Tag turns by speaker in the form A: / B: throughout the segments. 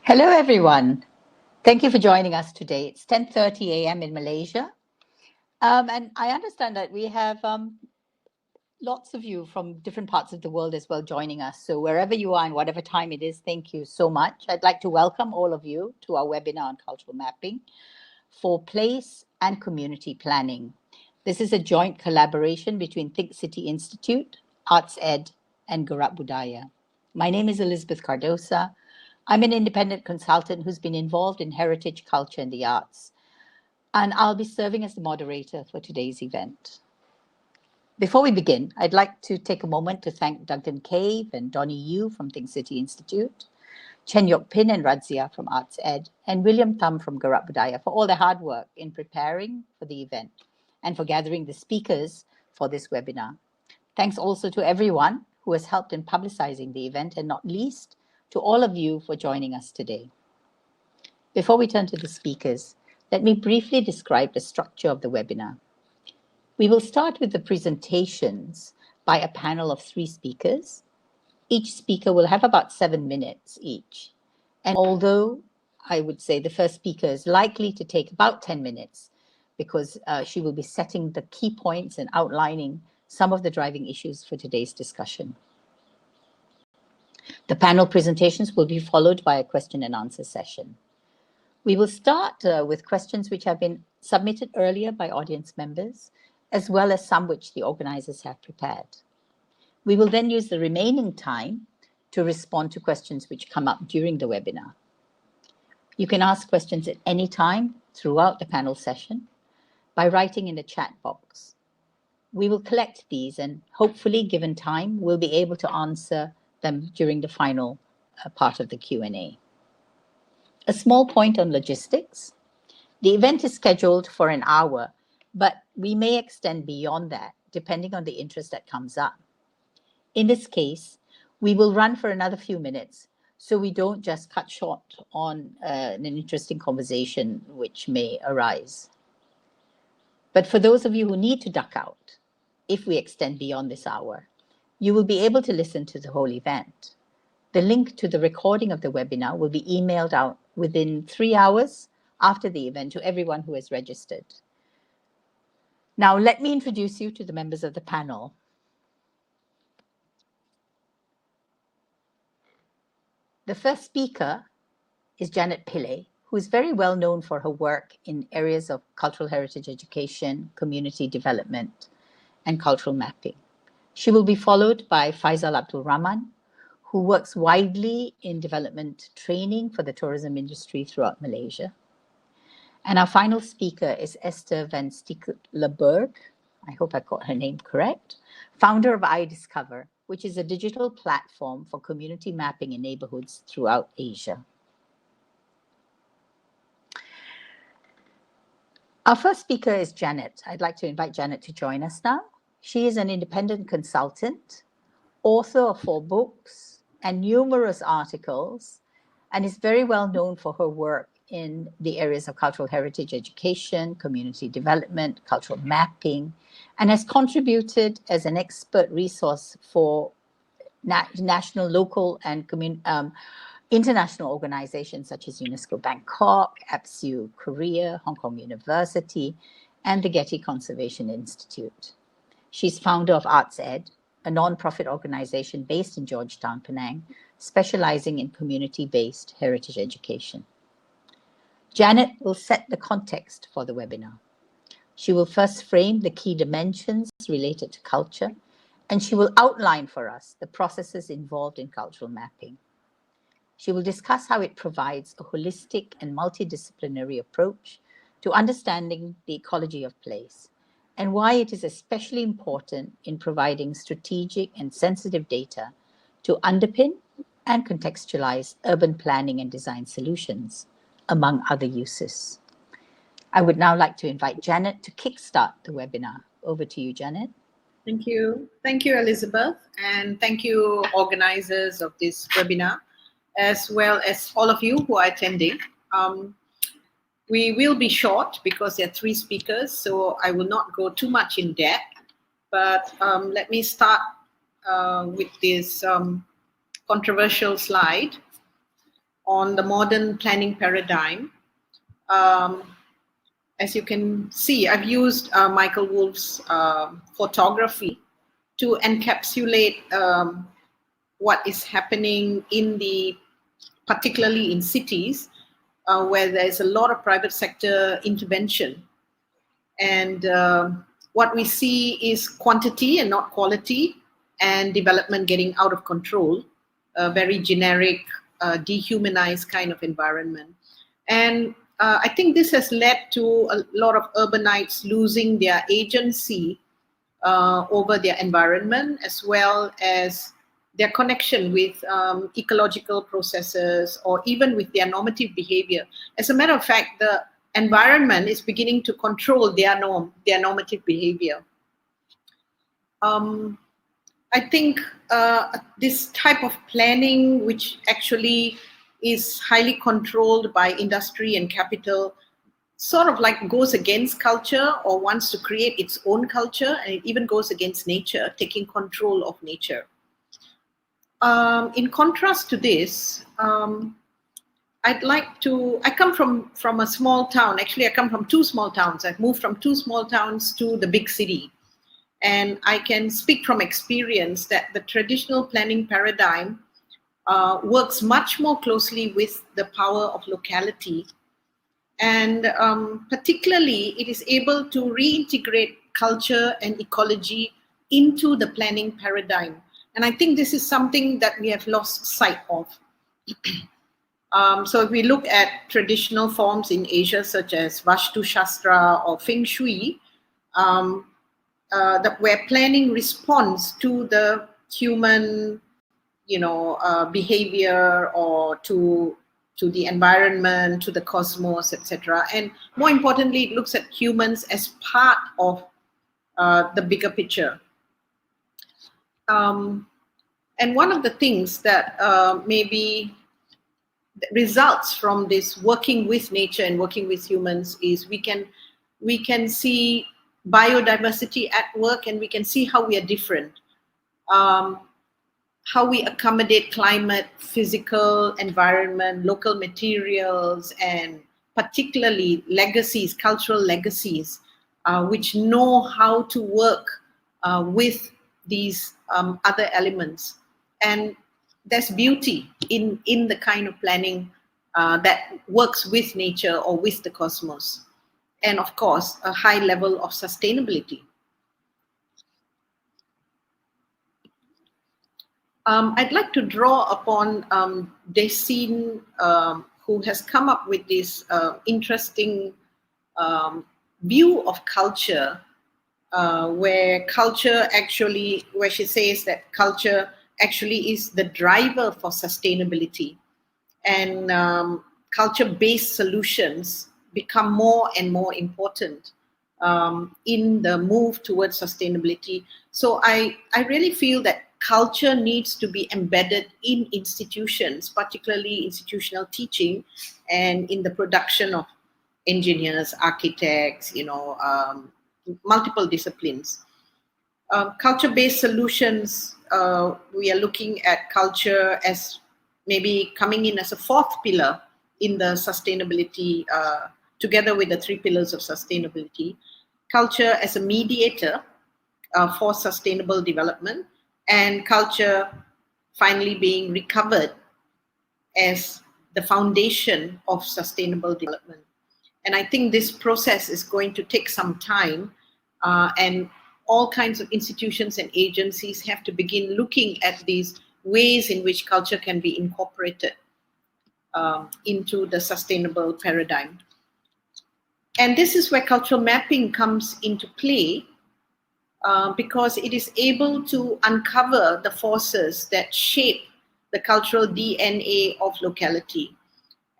A: Hello, everyone. Thank you for joining us today. It's 10:30 a.m. in Malaysia. And I understand that we have lots of you from different parts of the world as well joining us. So wherever you are and whatever time it is, thank you so much. I'd like to welcome all of you to our webinar on cultural mapping for place and community planning. This is a joint collaboration between Think City Institute, ArtsEd, and Gerak Budaya. My name is Elizabeth Cardosa. I'm an independent consultant who's been involved in heritage, culture, and the arts. And I'll be serving as the moderator for today's event. Before we begin, I'd like to take a moment to thank Duncan Cave and Donnie Yu from Think City Institute, Chen Yok Pin and Radzia from ArtsEd, and William Thum from Gerak Budaya for all their hard work in preparing for the event and for gathering the speakers for this webinar. Thanks also to everyone who has helped in publicizing the event, and not least, to all of you for joining us today. Before we turn to the speakers, let me briefly describe the structure of the webinar. We will start with the presentations by a panel of 3 speakers. Each speaker will have about 7 minutes each. And although I would say the first speaker is likely to take about 10 minutes because she will be setting the key points and outlining some of the driving issues for today's discussion. The panel presentations will be followed by a question and answer session. We will start with questions which have been submitted earlier by audience members, as well as some which the organizers have prepared. We will then use the remaining time to respond to questions which come up during the webinar. You can ask questions at any time throughout the panel session by writing in the chat box. We will collect these and hopefully, given time, we'll be able to answer them during the final part of the Q&A. A small point on logistics. The event is scheduled for an hour, but we may extend beyond that depending on the interest that comes up. In this case, we will run for another few minutes so we don't just cut short on an interesting conversation which may arise. But for those of you who need to duck out, if we extend beyond this hour, you will be able to listen to the whole event. The link to the recording of the webinar will be emailed out within 3 hours after the event to everyone who has registered. Now, let me introduce you to the members of the panel. The first speaker is Janet Pillai, who is very well known for her work in areas of cultural heritage education, community development, and cultural mapping. She will be followed by Faisal Rahman, who works widely in development training for the tourism industry throughout Malaysia. And our final speaker is Ester van Steekelenburg, I hope I got her name correct, founder of iDiscover, which is a digital platform for community mapping in neighborhoods throughout Asia. Our first speaker is Janet. I'd like to invite Janet to join us now. She is an independent consultant, author of 4 books and numerous articles, and is very well known for her work in the areas of cultural heritage education, community development, cultural mapping, and has contributed as an expert resource for national, local, and international organizations such as UNESCO Bangkok, APSU Korea, Hong Kong University, and the Getty Conservation Institute. She's founder of ArtsEd, a non-profit organization based in Georgetown, Penang, specializing in community-based heritage education. Janet will set the context for the webinar. She will first frame the key dimensions related to culture, and she will outline for us the processes involved in cultural mapping. She will discuss how it provides a holistic and multidisciplinary approach to understanding the ecology of place, and why it is especially important in providing strategic and sensitive data to underpin and contextualize urban planning and design solutions, among other uses. I would now like to invite Janet to kickstart the webinar. Over to you, Janet.
B: Thank you. Thank you, Elizabeth, and thank you, organizers of this webinar, as well as all of you who are attending. We will be short because there are 3 speakers, so I will not go too much in depth. But let me start with this controversial slide on the modern planning paradigm. As you can see, I've used Michael Wolff's photography to encapsulate what is happening particularly in cities, where there's a lot of private sector intervention. And what we see is quantity and not quality, and development getting out of control, a very generic, dehumanized kind of environment. And I think this has led to a lot of urbanites losing their agency over their environment, as well as their connection with ecological processes, or even with their normative behavior. As a matter of fact, the environment is beginning to control their normative behavior. I think this type of planning, which actually is highly controlled by industry and capital, sort of like goes against culture, or wants to create its own culture, and it even goes against nature, taking control of nature. In contrast to this, I come from a small town. Actually, I come from two small towns. I've moved from two small towns to the big city. And I can speak from experience that the traditional planning paradigm works much more closely with the power of locality. And particularly, it is able to reintegrate culture and ecology into the planning paradigm. And I think this is something that we have lost sight of. So if we look at traditional forms in Asia, such as Vastu Shastra or Feng Shui, where planning responds to the human, behavior, or to the environment, to the cosmos, etc. And more importantly, it looks at humans as part of the bigger picture. And one of the things that maybe results from this working with nature and working with humans is we can see biodiversity at work, and we can see how we are different, how we accommodate climate, physical environment, local materials, and particularly legacies, cultural legacies, which know how to work with these other elements. And there's beauty in the kind of planning that works with nature or with the cosmos. And of course, a high level of sustainability. I'd like to draw upon Desine, who has come up with this interesting view of culture, where she says that culture actually is the driver for sustainability, and culture-based solutions become more and more important in the move towards sustainability. So I really feel that culture needs to be embedded in institutions, particularly institutional teaching, and in the production of engineers, architects, multiple disciplines. Culture-based solutions, we are looking at culture as maybe coming in as a fourth pillar in the sustainability, together with the three pillars of sustainability. Culture as a mediator for sustainable development, and culture finally being recovered as the foundation of sustainable development. And I think this process is going to take some time, and all kinds of institutions and agencies have to begin looking at these ways in which culture can be incorporated into the sustainable paradigm. And this is where cultural mapping comes into play, because it is able to uncover the forces that shape the cultural DNA of locality.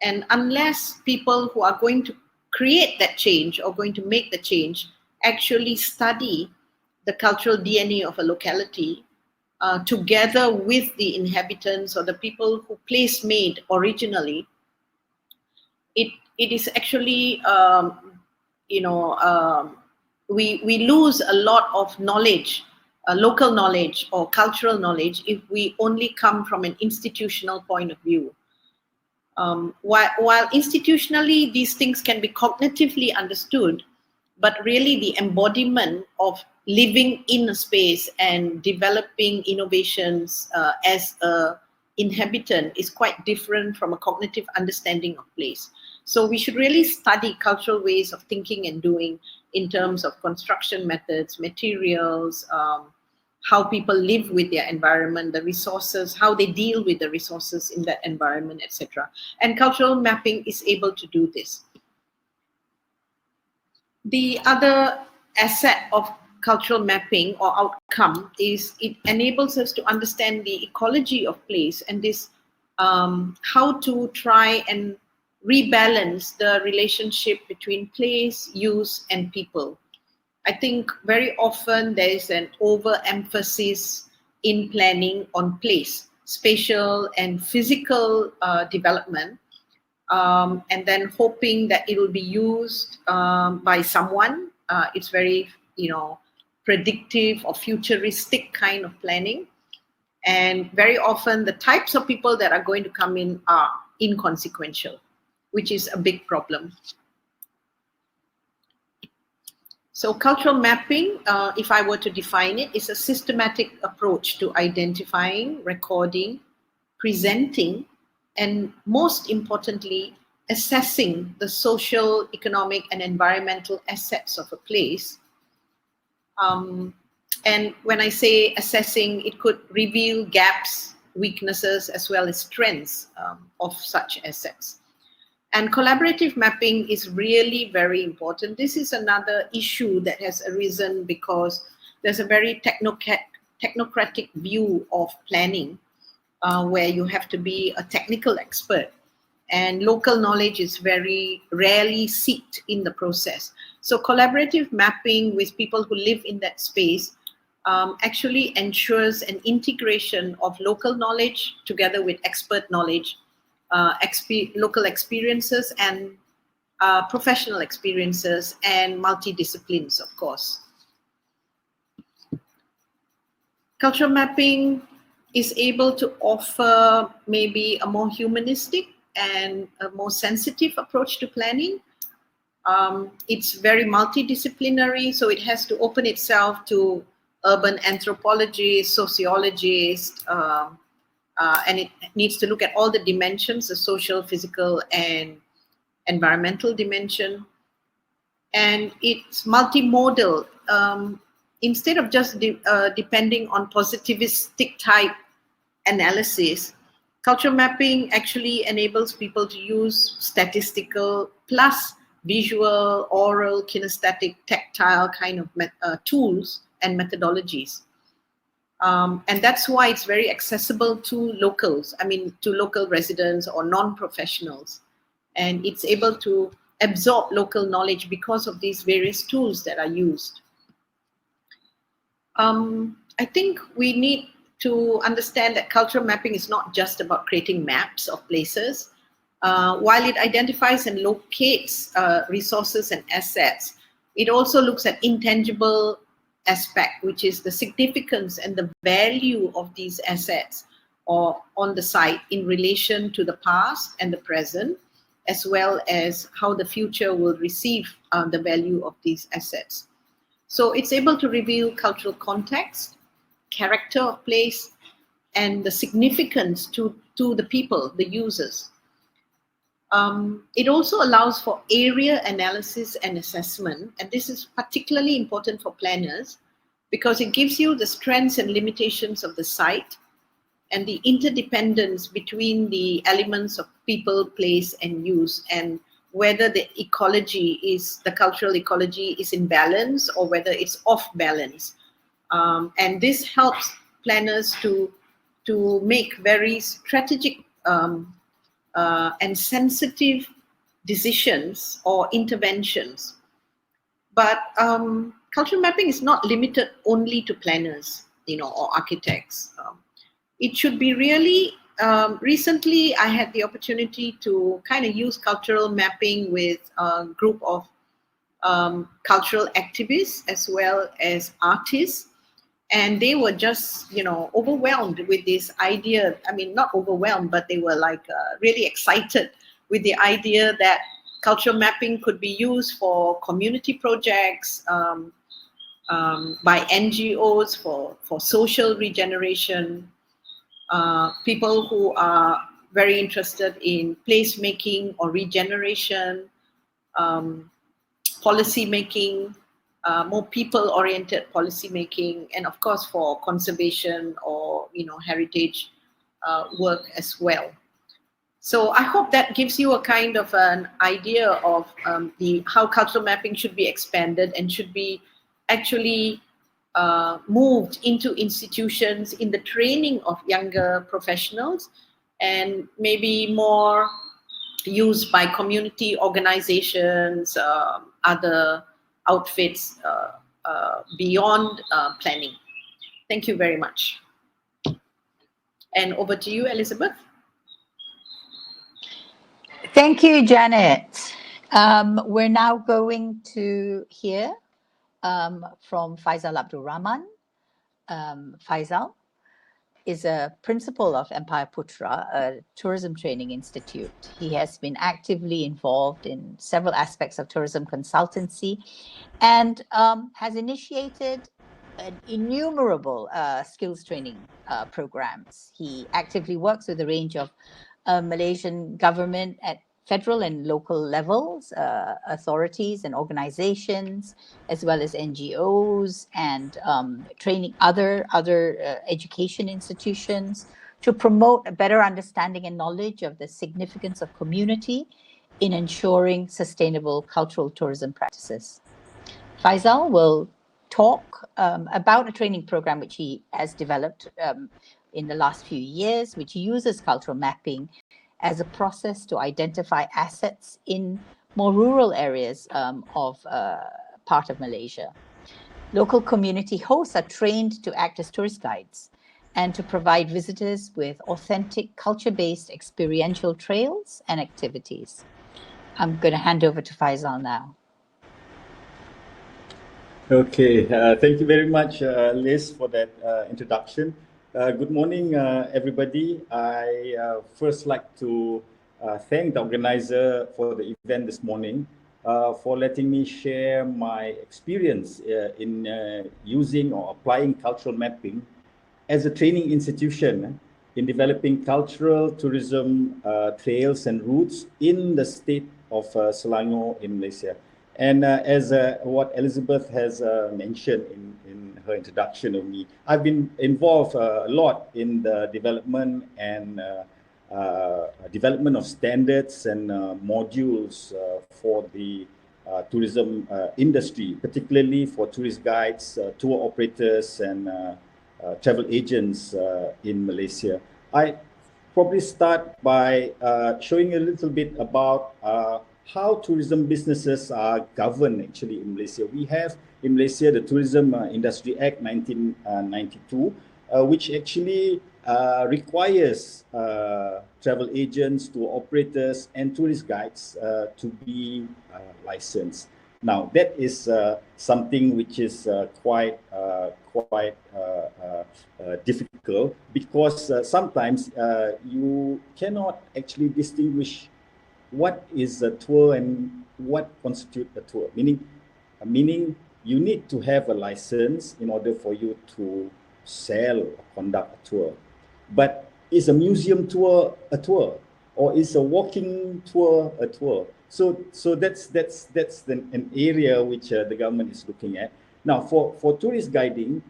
B: And unless people who are going to create that change or going to make the change actually study the cultural DNA of a locality, together with the inhabitants or the people who place made originally, it is actually, we lose a lot of knowledge, local knowledge or cultural knowledge, if we only come from an institutional point of view. While institutionally these things can be cognitively understood, but really the embodiment of living in a space and developing innovations as a inhabitant is quite different from a cognitive understanding of place. So we should really study cultural ways of thinking and doing in terms of construction methods, materials, how people live with their environment, the resources, how they deal with the resources in that environment, etc. And cultural mapping is able to do this. The other asset of cultural mapping or outcome is it enables us to understand the ecology of place and this how to try and rebalance the relationship between place, use, and people. I think very often there is an overemphasis in planning on place, spatial and physical development, and then hoping that it will be used by someone. It's very, predictive or futuristic kind of planning. And very often the types of people that are going to come in are inconsequential, which is a big problem. So cultural mapping, if I were to define it, is a systematic approach to identifying, recording, presenting, and most importantly, assessing the social, economic, and environmental assets of a place. And when I say assessing, it could reveal gaps, weaknesses, as well as strengths of such assets. And collaborative mapping is really very important. This is another issue that has arisen because there's a very technocratic view of planning where you have to be a technical expert and local knowledge is very rarely sought in the process. So collaborative mapping with people who live in that space actually ensures an integration of local knowledge together with expert knowledge, local experiences and professional experiences and multidisciplines, of course. Cultural mapping is able to offer maybe a more humanistic and a more sensitive approach to planning. It's very multidisciplinary, so it has to open itself to urban anthropologists, sociologists, and it needs to look at all the dimensions, the social, physical, and environmental dimension. And it's multimodal. Instead of just depending on positivistic type analysis, cultural mapping actually enables people to use statistical plus visual, oral, kinesthetic, tactile kind of tools and methodologies. And that's why it's very accessible to locals, to local residents or non-professionals. And it's able to absorb local knowledge because of these various tools that are used. I think we need to understand that cultural mapping is not just about creating maps of places. While it identifies and locates resources and assets, it also looks at intangible aspect, which is the significance and the value of these assets or on the site in relation to the past and the present, as well as how the future will receive the value of these assets. So it's able to reveal cultural context, character of place, and the significance to the people, the users. It also allows for area analysis and assessment, and this is particularly important for planners because it gives you the strengths and limitations of the site and the interdependence between the elements of people, place, and use, and whether the cultural ecology is in balance or whether it's off balance. And this helps planners to make very strategic and sensitive decisions or interventions. But cultural mapping is not limited only to planners, or architects. It should be really, recently I had the opportunity to kind of use cultural mapping with a group of cultural activists as well as artists. And they were just, overwhelmed with this idea. I mean, not overwhelmed, but they were like really excited with the idea that cultural mapping could be used for community projects, by NGOs for social regeneration, people who are very interested in placemaking or regeneration, policy making, more people-oriented policy making, and of course for conservation or heritage work as well. So I hope that gives you a kind of an idea of how cultural mapping should be expanded and should be actually moved into institutions in the training of younger professionals, and maybe more used by community organizations, other outfits beyond planning. Thank you very much. And over to you, Elizabeth.
A: Thank you, Janet. We're now going to hear from Faisal Abdul Rahman. Faisal is a principal of Empire Putra, a tourism training institute. He has been actively involved in several aspects of tourism consultancy and has initiated innumerable skills training programs. He actively works with a range of Malaysian government at federal and local levels, authorities and organizations, as well as NGOs and training other education institutions to promote a better understanding and knowledge of the significance of community in ensuring sustainable cultural tourism practices. Faisal will talk about a training program which he has developed in the last few years, which uses cultural mapping as a process to identify assets in more rural areas of part of Malaysia. Local community hosts are trained to act as tourist guides and to provide visitors with authentic culture-based experiential trails and activities. I'm going to hand over to Faisal now.
C: Okay, thank you very much, Liz, for that introduction. Good morning, everybody. I first like to thank the organizer for the event this morning for letting me share my experience in using or applying cultural mapping as a training institution in developing cultural tourism trails and routes in the state of Selangor in Malaysia. And as what Elizabeth has mentioned in her introduction of me, I've been involved a lot in the development and development of standards and modules for the tourism industry, particularly for tourist guides, tour operators, and travel agents in Malaysia. I probably start by showing a little bit about how tourism businesses are governed actually in Malaysia. We have in Malaysia the Tourism Industry Act 1992, which actually requires travel agents, tour operators, and tourist guides to be licensed. Now that is something which is quite difficult, because sometimes you cannot actually distinguish what is a tour and what constitutes a tour. Meaning you need to have a license in order for you to sell or conduct a tour. But is a museum tour a tour, or is a walking tour a tour? So that's an area which the government is looking at. Now for tourist guiding,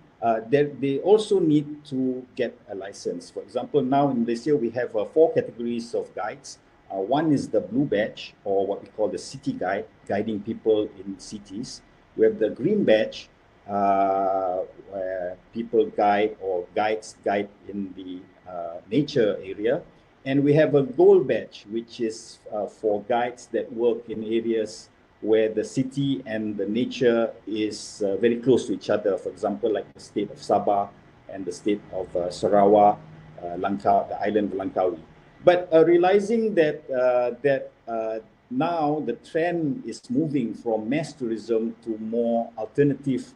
C: they also need to get a license. For example, now in Malaysia we have 4 categories of guides. One is the blue badge, or what we call the city guide, guiding people in cities. We have the green badge, where people guide or guides guide in the nature area. And we have a gold badge, which is for guides that work in areas where the city and the nature is very close to each other. For example, like the state of Sabah and the state of Sarawak, the island of Langkawi. But realizing that now the trend is moving from mass tourism to more alternative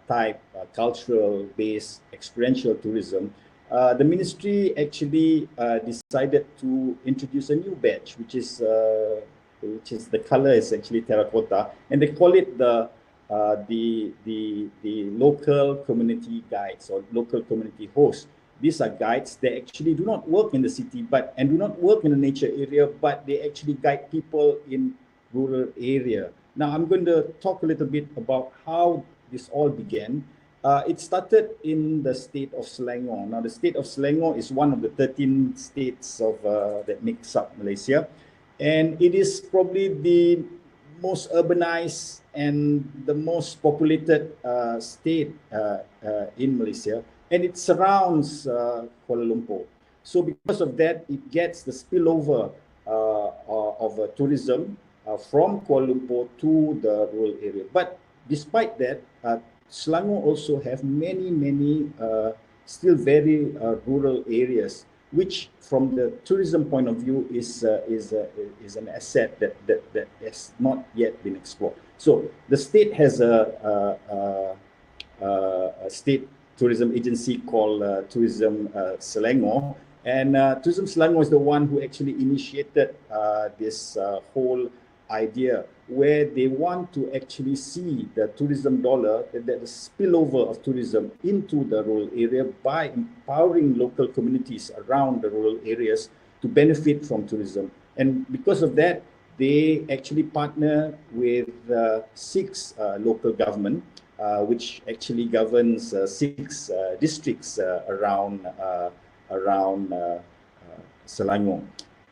C: type cultural-based experiential tourism, the ministry actually decided to introduce a new badge, which is the color is actually terracotta, and they call it the local community guides or local community hosts. These are guides that actually do not work in the city and do not work in the nature area, but they actually guide people in rural area. Now I'm going to talk a little bit about how this all began. It started in the state of Selangor. Now the state of Selangor is one of the 13 states of that makes up Malaysia, and it is probably the most urbanized and the most populated state in Malaysia, and it surrounds Kuala Lumpur. So because of that, it gets the spillover of tourism from Kuala Lumpur to the rural area. But despite that, Selangor also have many still very rural areas, which from the tourism point of view is an asset that has not yet been explored. So the state has a state tourism agency called Tourism Selangor, and Tourism Selangor is the one who actually initiated this whole idea, where they want to actually see the tourism dollar, the spillover of tourism into the rural area by empowering local communities around the rural areas to benefit from tourism. And because of that, they actually partner with 6 local government, which actually governs 6 districts around Selangor.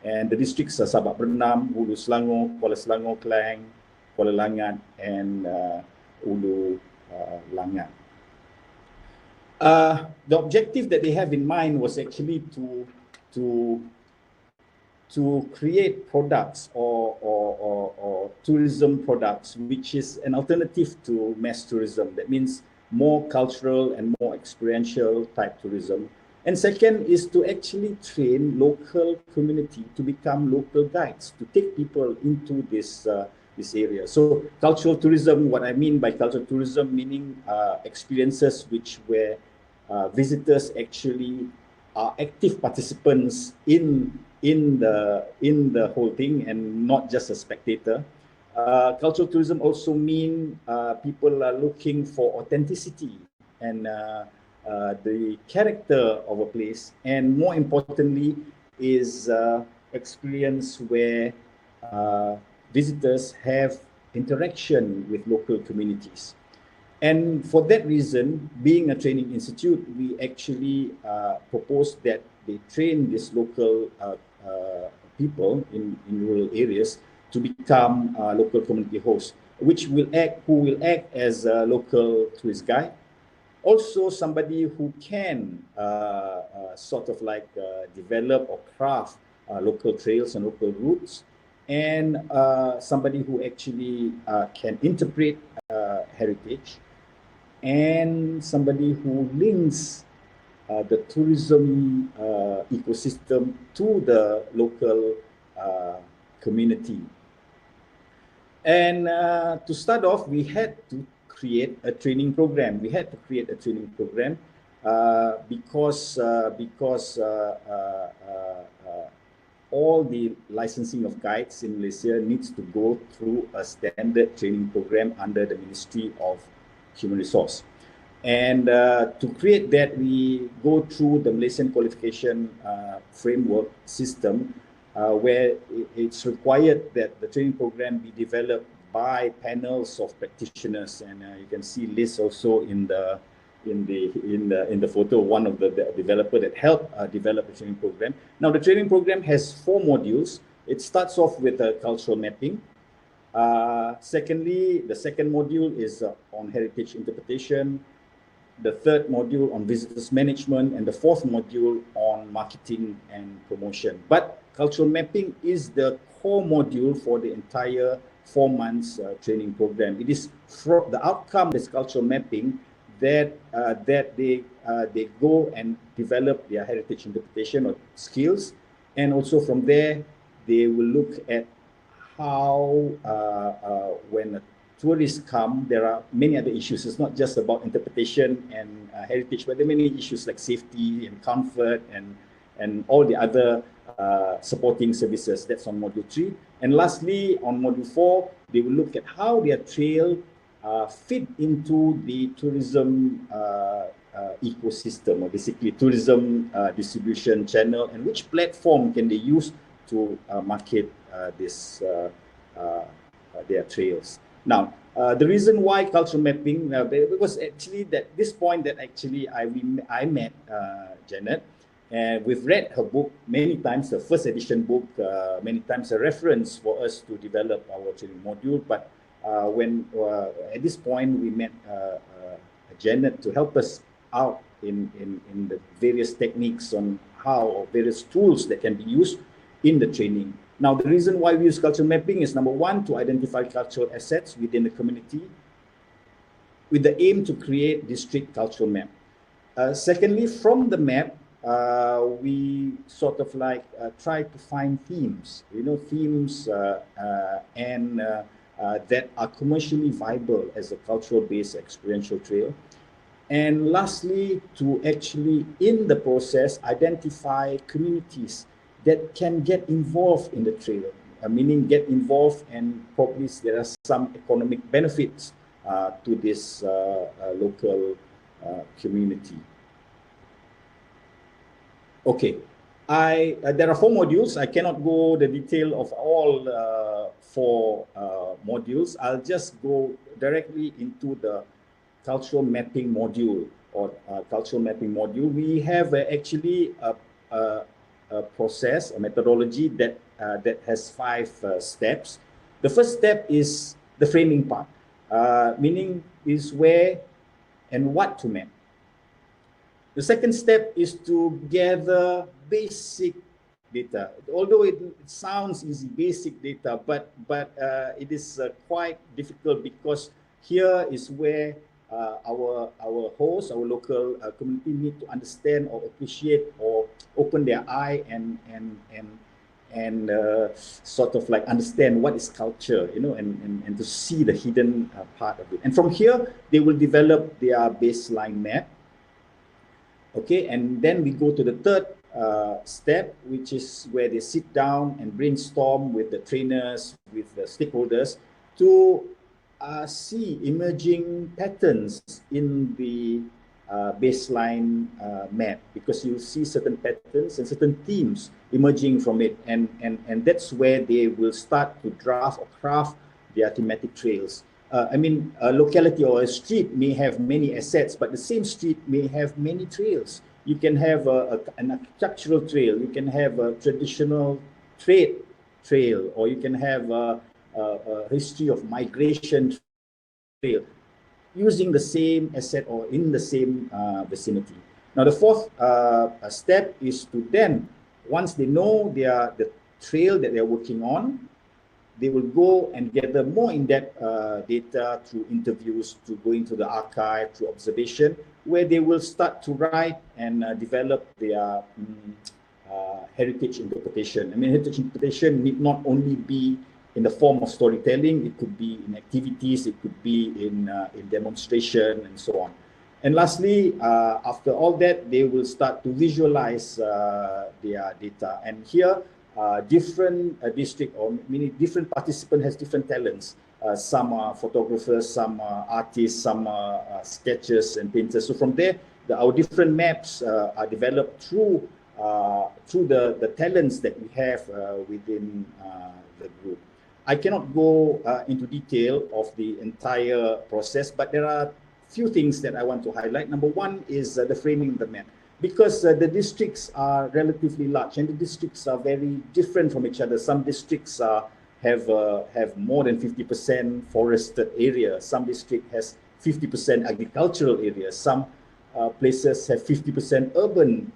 C: And the districts are Sabak Bernam, Hulu Selangor, Kuala Selangor Klang, Kuala Langat, and Ulu Langat. The objective that they have in mind was actually to create products or tourism products, which is an alternative to mass tourism. That means more cultural and more experiential type tourism. And second is to actually train local community to become local guides, to take people into this area. So cultural tourism, what I mean by cultural tourism, meaning experiences where visitors actually are active participants in the whole thing and not just a spectator. Cultural tourism also mean people are looking for authenticity and the character of a place, and more importantly is experience where visitors have interaction with local communities. And for that reason, being a training institute, we actually propose that they train these local people in rural areas to become local community hosts, who will act as a local tourist guide. Also somebody who can sort of like develop or craft local trails and local routes, and somebody who actually can interpret heritage, and somebody who links the tourism ecosystem to the local community. And to start off, we had to create a training program. Because all the licensing of guides in Malaysia needs to go through a standard training program under the Ministry of Human Resource. And to create that, we go through the Malaysian qualification framework system, where it's required that the training program be developed by panels of practitioners, and you can see lists also in the photo, one of the developer that helped develop the training program. Now the training program has 4 modules. It starts off with a cultural mapping. Secondly, the second module is on heritage interpretation. The third module on visitors management, and the fourth module on marketing and promotion. But cultural mapping is the core module for the entire 4 months training program. It is the outcome of this cultural mapping that they go and develop their heritage interpretation or skills, and also from there they will look at how when a tourists come, there are many other issues. It's not just about interpretation and heritage, but there are many issues like safety and comfort and all the other supporting services. That's on module 3. And lastly, on module 4, they will look at how their trail fit into the tourism ecosystem, or basically tourism distribution channel, and which platform can they use to market their trails. Now, the reason why cultural mapping, was actually that this point that actually I met Janet, and we've read her book many times, the first edition book, many times a reference for us to develop our training module. But when at this point we met Janet to help us out in the various techniques on how, or various tools that can be used in the training. Now, the reason why we use cultural mapping is, number one, to identify cultural assets within the community with the aim to create district cultural map. Secondly, from the map, we sort of like try to find themes, themes and that are commercially viable as a cultural-based experiential trail. And lastly, to actually, in the process, identify communities that can get involved in the trail, meaning get involved, and probably there are some economic benefits to this local community. Okay, there are 4 modules. I cannot go the detail of all 4 modules. I'll just go directly into the cultural mapping module, or cultural mapping module. We have actually a process, a methodology that has 5 steps. The first step is the framing part, meaning is where and what to map. The second step is to gather basic data. Although it sounds easy, basic data, but it is quite difficult, because here is where our host, our local community, need to understand or appreciate or open their eye and sort of like understand what is culture, and to see the hidden part of it. And from here, they will develop their baseline map. Okay, and then we go to the third step, which is where they sit down and brainstorm with the trainers, with the stakeholders, to see emerging patterns in the baseline map, because you'll see certain patterns and certain themes emerging from it, and that's where they will start to draft or craft their thematic trails. I mean, a locality or a street may have many assets, but the same street may have many trails. You can have an architectural trail, you can have a traditional trade trail, or you can have a history of migration trail, using the same asset or in the same vicinity. Now, the fourth step is to then, once they know the trail that they're working on, they will go and gather more in-depth data through interviews, to going to the archive, through observation, where they will start to write and develop their heritage interpretation. I mean, heritage interpretation need not only be in the form of storytelling, it could be in activities, it could be in demonstration, and so on. And lastly, after all that, they will start to visualize their data. And here, different district, or many different participants has different talents. Some are photographers, some are artists, some are sketchers and painters. So from there, our different maps are developed through the talents that we have within the group. I cannot go into detail of the entire process, but there are few things that I want to highlight. Number one is the framing of the map, because the districts are relatively large, and the districts are very different from each other. Some districts have more than 50% forested area. Some district has 50% agricultural areas. Some places have 50% urban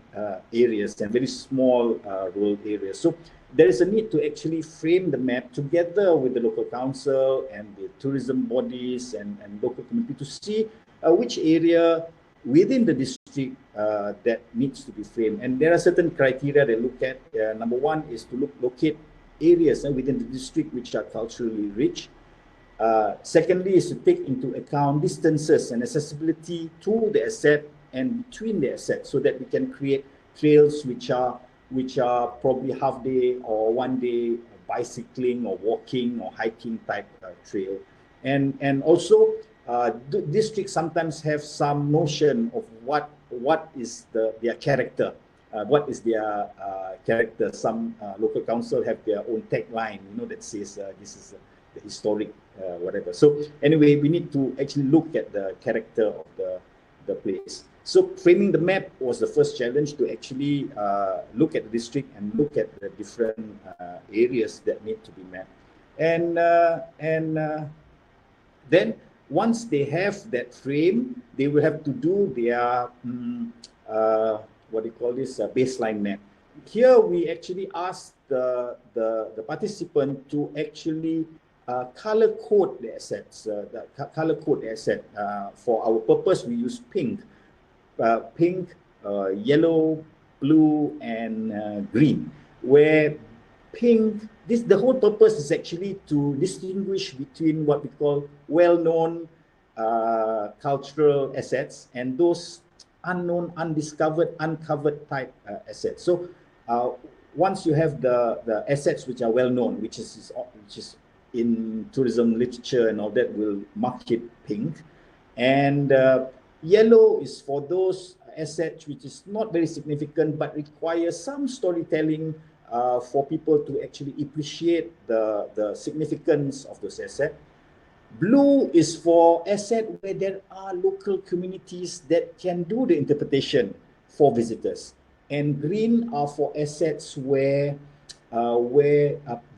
C: areas and very small rural areas. So there is a need to actually frame the map together with the local council and the tourism bodies and local community to see which area within the district that needs to be framed. And there are certain criteria they look at. Number one is to locate areas within the district which are culturally rich. Secondly is to take into account distances and accessibility to the asset and between the assets, so that we can create trails which are probably half day or 1 day bicycling or walking or hiking type trail. And also districts sometimes have some notion of what is their character, what is their character. Some local council have their own tagline, that says this is the historic whatever. So anyway, we need to actually look at the character of the place. So framing the map was the first challenge, to actually look at the district and look at the different areas that need to be mapped. And then once they have that frame, they will have to do their what do you call this, baseline map. Here we actually ask the participant to actually color code the assets. Color code the asset. For our purpose, we use pink, yellow, blue, and green. Where pink, the whole purpose is actually to distinguish between what we call well-known cultural assets and those unknown, undiscovered, uncovered type assets. So once you have the assets which are well-known, which is in tourism literature and all that, will mark it pink. And yellow is for those assets which is not very significant but requires some storytelling for people to actually appreciate the significance of those assets. Blue is for assets where there are local communities that can do the interpretation for visitors. And green are for assets where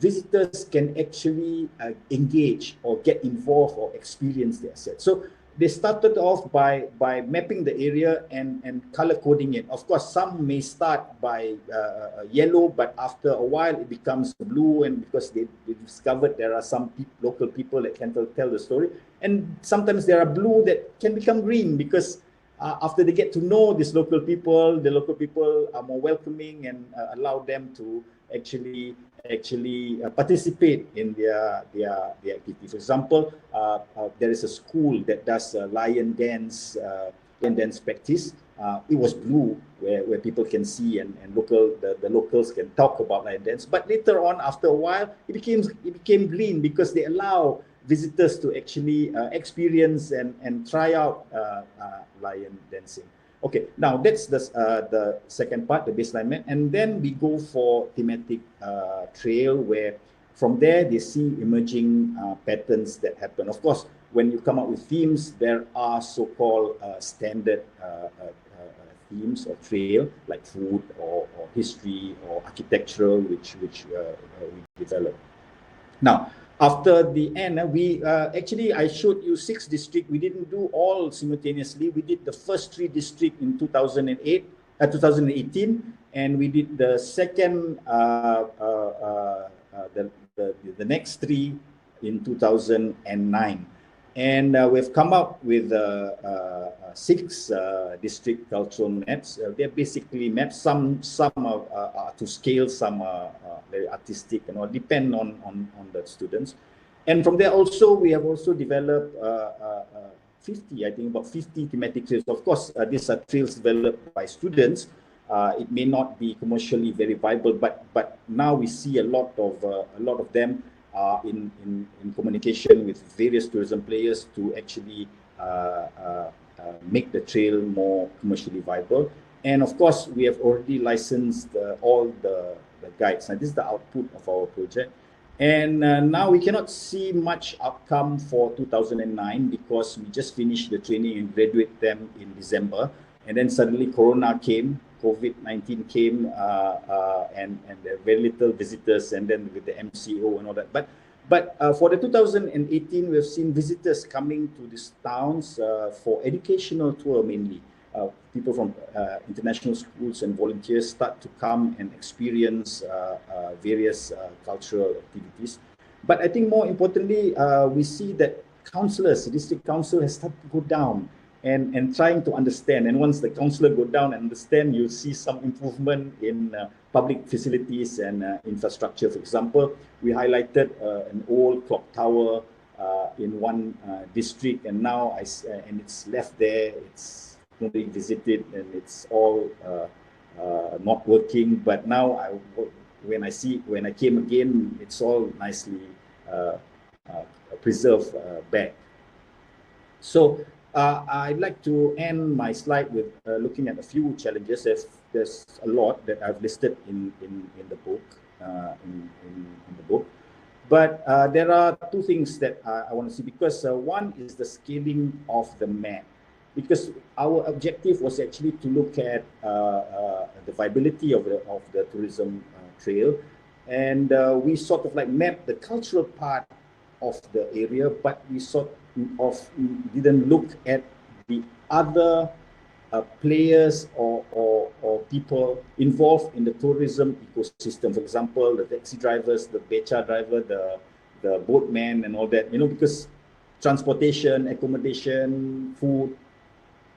C: visitors can actually engage or get involved or experience the asset. So they started off by mapping the area and color coding it. Of course, some may start by yellow, but after a while it becomes blue, and because they discovered there are some local people that can tell the story. And sometimes there are blue that can become green, because after they get to know these local people, the local people are more welcoming and allow them to actually participate in their activity. For example, there is a school that does lion dance practice. It was blue, where people can see and the locals can talk about lion dance. But later on, after a while, it became green, because they allow visitors to actually experience and try out lion dancing. Okay, now that's the second part, the baseline map, and then we go for thematic trail, where from there they see emerging patterns that happen. Of course, when you come up with themes, there are so-called standard themes or trail, like food or history or architectural, which we develop. Now, after the end, actually I showed you 6 districts. We didn't do all simultaneously. We did the first 3 districts in 2018, and we did the second, the next 3 in 2009. And we've come up with 6 district cultural maps. They're basically maps. Some are to scale, some are very artistic, depend on the students. And from there also, we have also developed 50 thematic trails. Of course, these are trails developed by students. It may not be commercially very viable, but now we see a lot of them in communication with various tourism players to actually make the trail more commercially viable. And of course, we have already licensed all the guides. Now, this is the output of our project. And now we cannot see much outcome for 2009, because we just finished the training and graduate them in December. And then suddenly Corona came, COVID-19 came, and there were very little visitors, and then with the MCO and all that. But for the 2018, we've seen visitors coming to these towns for educational tour mainly. People from international schools and volunteers start to come and experience various cultural activities. But I think more importantly, we see that councillors, the district council has started to go down and trying to understand. And once the councillor go down and understand, you'll see some improvement in public facilities and infrastructure. For example, we highlighted an old clock tower in one district, and now and it's left there. It's nobody visited, and it's all not working. But now when I came again, it's all nicely preserved back. So I'd like to end my slide with looking at a few challenges. There's a lot that I've listed in the book. In the book. But there are two things that I want to see, because one is the scaling of the map, because our objective was actually to look at the viability of the tourism trail, and we sort of like mapped the cultural part of the area, but we sort of didn't look at the other players or people involved in the tourism ecosystem. For example, the taxi drivers, the beca driver, the boatman, and all that. You know, because transportation, accommodation, food,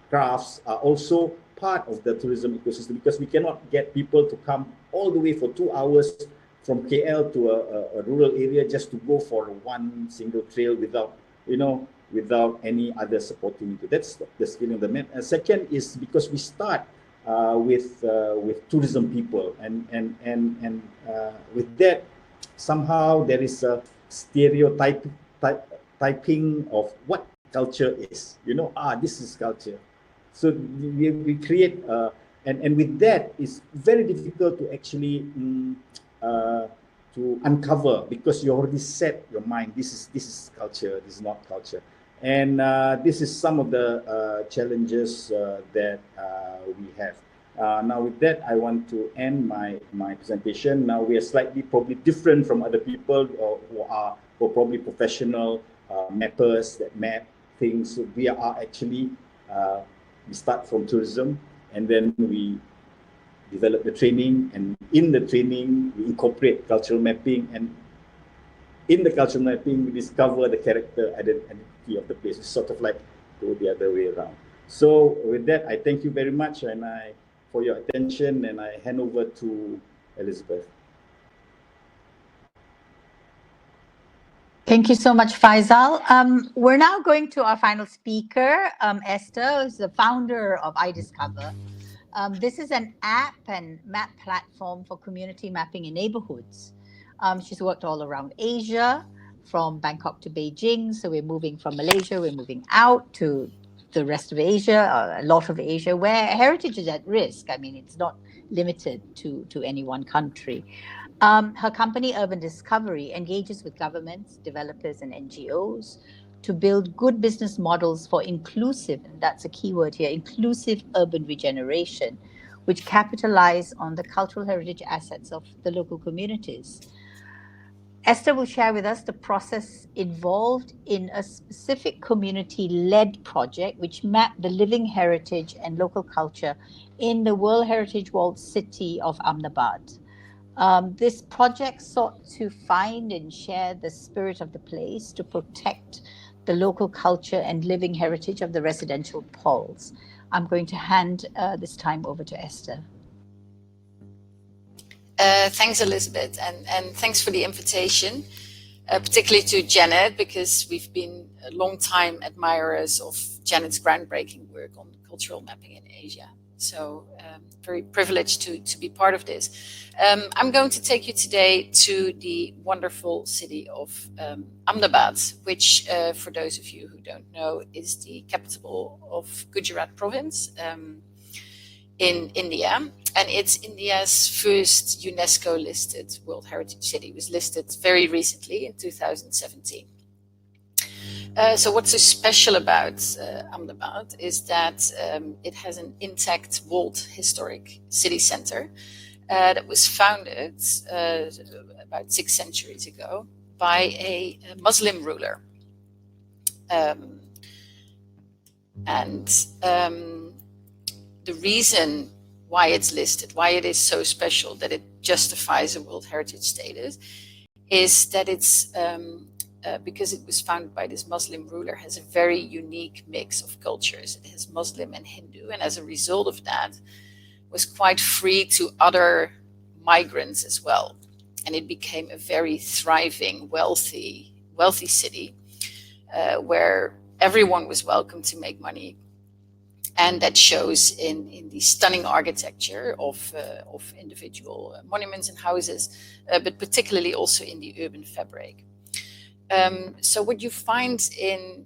C: crafts are also part of the tourism ecosystem, because we cannot get people to come all the way for 2 hours from KL to a rural area just to go for one single trail without, you know, without any other supporting it. That's the scaling of the map. And second is because we start with tourism people, and with that, somehow there is a typing of what culture is. You know, this is culture. So we create, and with that, it's very difficult to actually to uncover, because you already set your mind. This is culture. This is not culture. And this is some of the challenges that we have. Now with that, I want to end my presentation. Now we are slightly probably different from other people who are probably professional mappers that map things. So we are actually, we start from tourism, and then we develop the training, and in the training we incorporate cultural mapping, and in the cultural mapping we discover the character identity of the place. It's sort of like go the other way around. So with that, I thank you very much for your attention, and I hand over to Elizabeth.
A: Thank you so much, Faisal. We're now going to our final speaker, Esther, who's the founder of iDiscover. This is an app and map platform for community mapping in neighborhoods. She's worked all around Asia, from Bangkok to Beijing. So we're moving from Malaysia, we're moving out to the rest of Asia, a lot of Asia, where heritage is at risk. I mean, it's not limited to any one country. Her company, Urban Discovery, engages with governments, developers, and NGOs to build good business models for inclusive, and that's a key word here, inclusive urban regeneration, which capitalize on the cultural heritage assets of the local communities. Esther will share with us the process involved in a specific community-led project which mapped the living heritage and local culture in the World Heritage walled city of Ahmedabad. This project sought to find and share the spirit of the place, to protect the local culture and living heritage of the residential poles. I'm going to hand this time over to Esther.
D: Thanks, Elizabeth, and thanks for the invitation, particularly to Janet, because we've been a long time admirers of Janet's groundbreaking work on cultural mapping in Asia. So very privileged to be part of this. I'm going to take you today to the wonderful city of Ahmedabad, which, for those of you who don't know, is the capital of Gujarat province in India. And it's India's first UNESCO listed World Heritage City. It was listed very recently in 2017. So what's so special about Ahmedabad is that it has an intact walled historic city center that was founded about 6 centuries ago by a Muslim ruler. The reason why it's listed, why it is so special that it justifies a World Heritage status, is that it's because it was founded by this Muslim ruler, has a very unique mix of cultures. It has Muslim and Hindu, and as a result of that, was quite free to other migrants as well. And it became a very thriving, wealthy city where everyone was welcome to make money. And that shows in the stunning architecture of individual monuments and houses, but particularly also in the urban fabric. So what you find in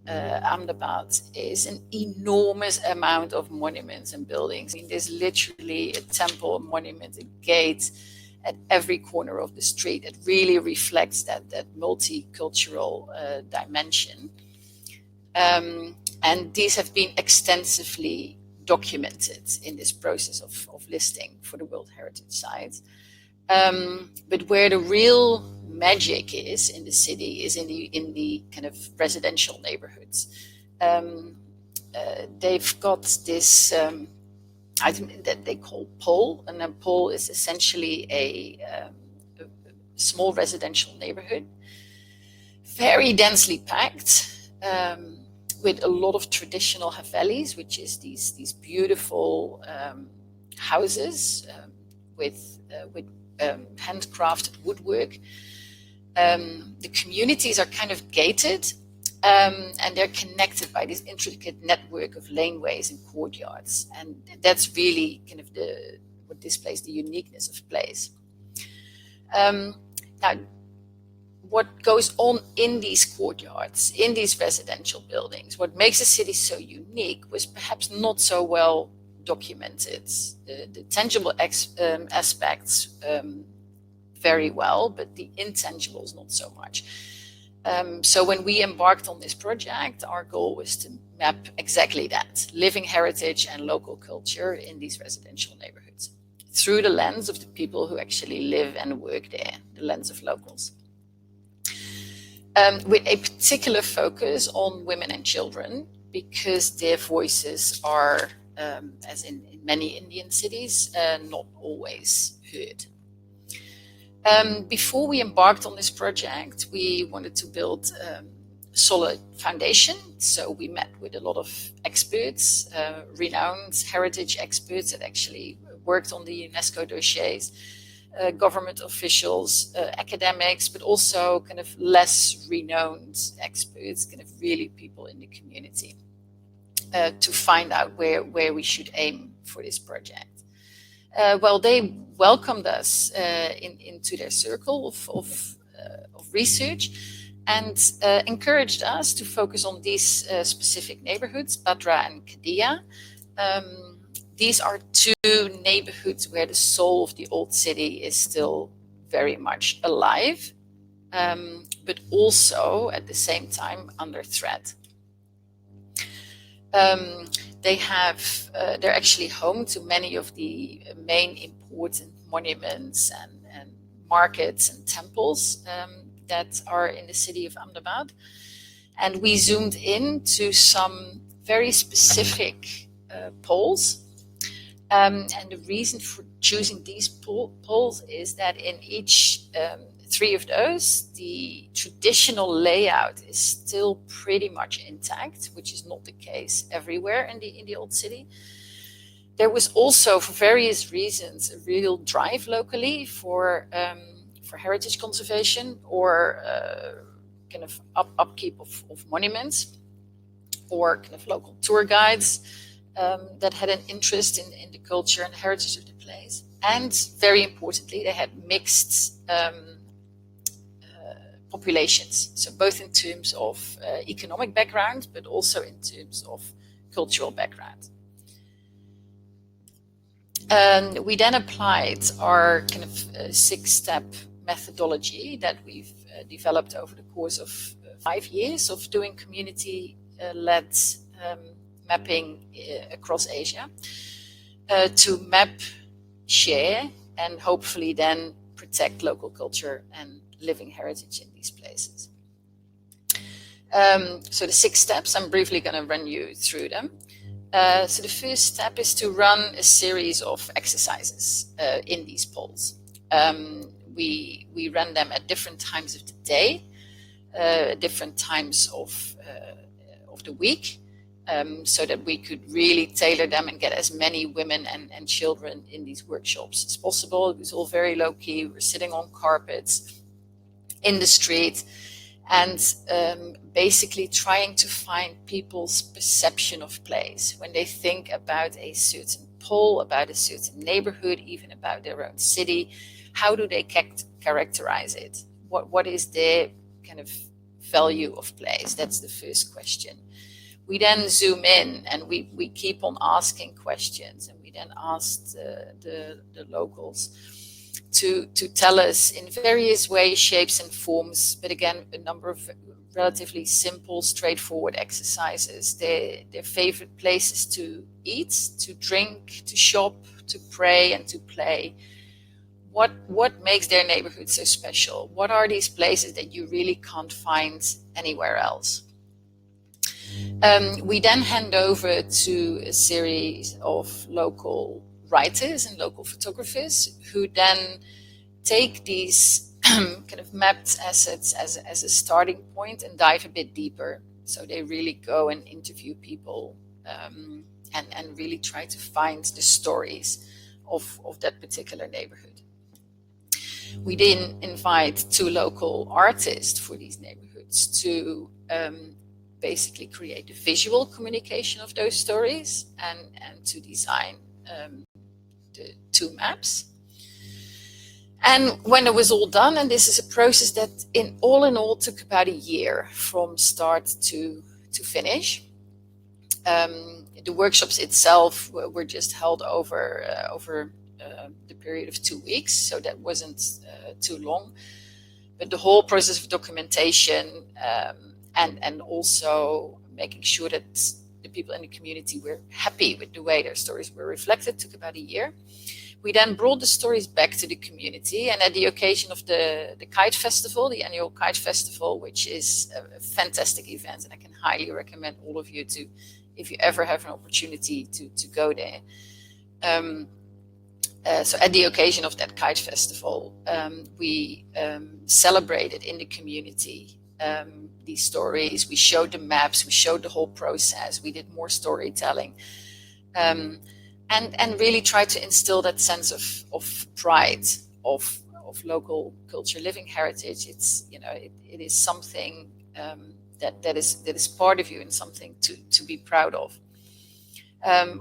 D: Ahmedabad is an enormous amount of monuments and buildings. I mean, there's literally a temple, a monument, a gate at every corner of the street. It really reflects that multicultural dimension. And these have been extensively documented in this process of listing for the World Heritage Sites. But where the real magic is in the city is in the kind of residential neighborhoods. They've got this item that they call pole, and a pole is essentially a small residential neighborhood, very densely packed, with a lot of traditional havelis, which is these beautiful houses with handcrafted woodwork. The communities are kind of gated, and they're connected by this intricate network of laneways and courtyards, and that's really kind of what displays the uniqueness of place. Now, what goes on in these courtyards, in these residential buildings, what makes the city so unique was perhaps not so well documented. The tangible aspects very well, but the intangibles not so much. So when we embarked on this project, our goal was to map exactly that, living heritage and local culture in these residential neighborhoods, through the lens of the people who actually live and work there, the lens of locals. With a particular focus on women and children, because their voices are, as in many Indian cities, not always heard. Before we embarked on this project, we wanted to build a solid foundation. So we met with a lot of experts, renowned heritage experts that actually worked on the UNESCO dossiers, government officials, academics, but also kind of less renowned experts, kind of really people in the community, to find out where we should aim for this project. Well, they welcomed us into their circle of research and encouraged us to focus on these specific neighborhoods, Putra and Kedia. These are two neighborhoods where the soul of the old city is still very much alive, but also at the same time under threat. They're actually home to many of the main important monuments and markets and temples that are in the city of Ahmedabad. And we zoomed in to some very specific poles. And the reason for choosing these poles is that in each three of those, the traditional layout is still pretty much intact, which is not the case everywhere in the old city. There was also, for various reasons, a real drive locally for heritage conservation or kind of upkeep of monuments, or kind of local tour guides that had an interest in the culture and heritage of the place. And very importantly, they had mixed populations. So both in terms of economic background, but also in terms of cultural background. We then applied our kind of 6-step methodology that we've developed over the course of 5 years of doing community-led mapping across Asia, to map, share, and hopefully then protect local culture and living heritage in these places. So the 6 steps, I'm briefly going to run you through them. So the first step is to run a series of exercises in these polls. We run them at different times of the day, different times of the week, so that we could really tailor them and get as many women and children in these workshops as possible. It was all very low key. We're sitting on carpets in the street, and basically trying to find people's perception of place when they think about a certain pole, about a certain neighborhood, even about their own city. How do they characterize it? What is their kind of value of place? That's the first question. We then zoom in and we keep on asking questions, and we then asked the locals to tell us in various ways, shapes and forms, but again, a number of relatively simple, straightforward exercises, their favorite places to eat, to drink, to shop, to pray and to play. What makes their neighborhood so special? What are these places that you really can't find anywhere else? We then hand over to a series of local writers and local photographers who then take these kind of mapped assets as a starting point and dive a bit deeper. So they really go and interview people and really try to find the stories of that particular neighborhood. We then invite 2 local artists for these neighborhoods to basically create a visual communication of those stories and to design the 2 maps. And when it was all done, and this is a process that in all took about a year from start to finish. The workshops itself were just held over the period of 2 weeks, so that wasn't too long. But the whole process of documentation and also making sure that the people in the community were happy with the way their stories were reflected took about a year. We then brought the stories back to the community, and at the occasion of the Kite Festival, the annual Kite Festival, which is a fantastic event, and I can highly recommend all of you to, if you ever have an opportunity to go there. So at the occasion of that Kite Festival, we celebrated in the community these stories. We showed the maps, we showed the whole process, we did more storytelling. And really try to instill that sense of pride of local culture, living heritage. It's, you know, it is something that is part of you and something to be proud of.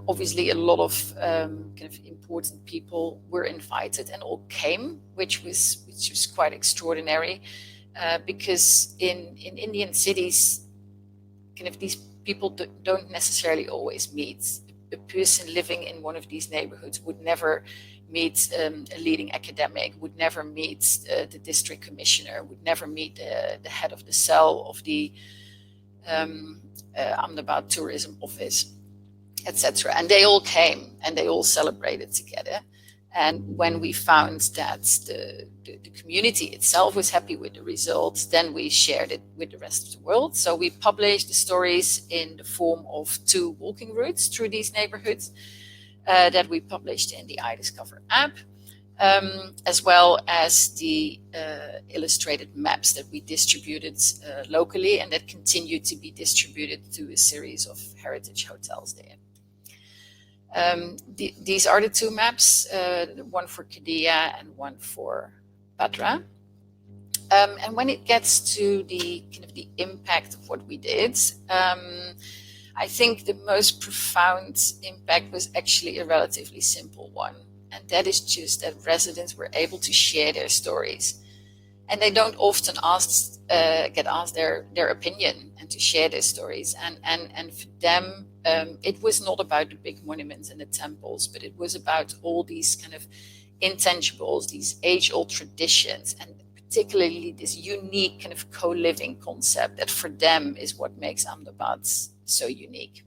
D: Obviously, a lot of kind of important people were invited and all came, which was quite extraordinary, because in Indian cities, kind of these people don't necessarily always meet. A person living in one of these neighborhoods would never meet a leading academic, would never meet the district commissioner, would never meet the head of the cell of the Ahmedabad tourism office, etc. And they all came and they all celebrated together. And when we found that the community itself was happy with the results, then we shared it with the rest of the world. So we published the stories in the form of 2 walking routes through these neighborhoods that we published in the iDiscover app, as well as the illustrated maps that we distributed locally and that continue to be distributed to a series of heritage hotels there. These are the 2 maps, one for Kedia and one for Bhadra. And when it gets to the kind of the impact of what we did, I think the most profound impact was actually a relatively simple one. And that is just that residents were able to share their stories. And they don't often get asked their opinion and to share their stories. And for them, it was not about the big monuments and the temples, but it was about all these kind of intangibles, these age-old traditions, and particularly this unique kind of co-living concept that for them is what makes Ahmedabad so unique.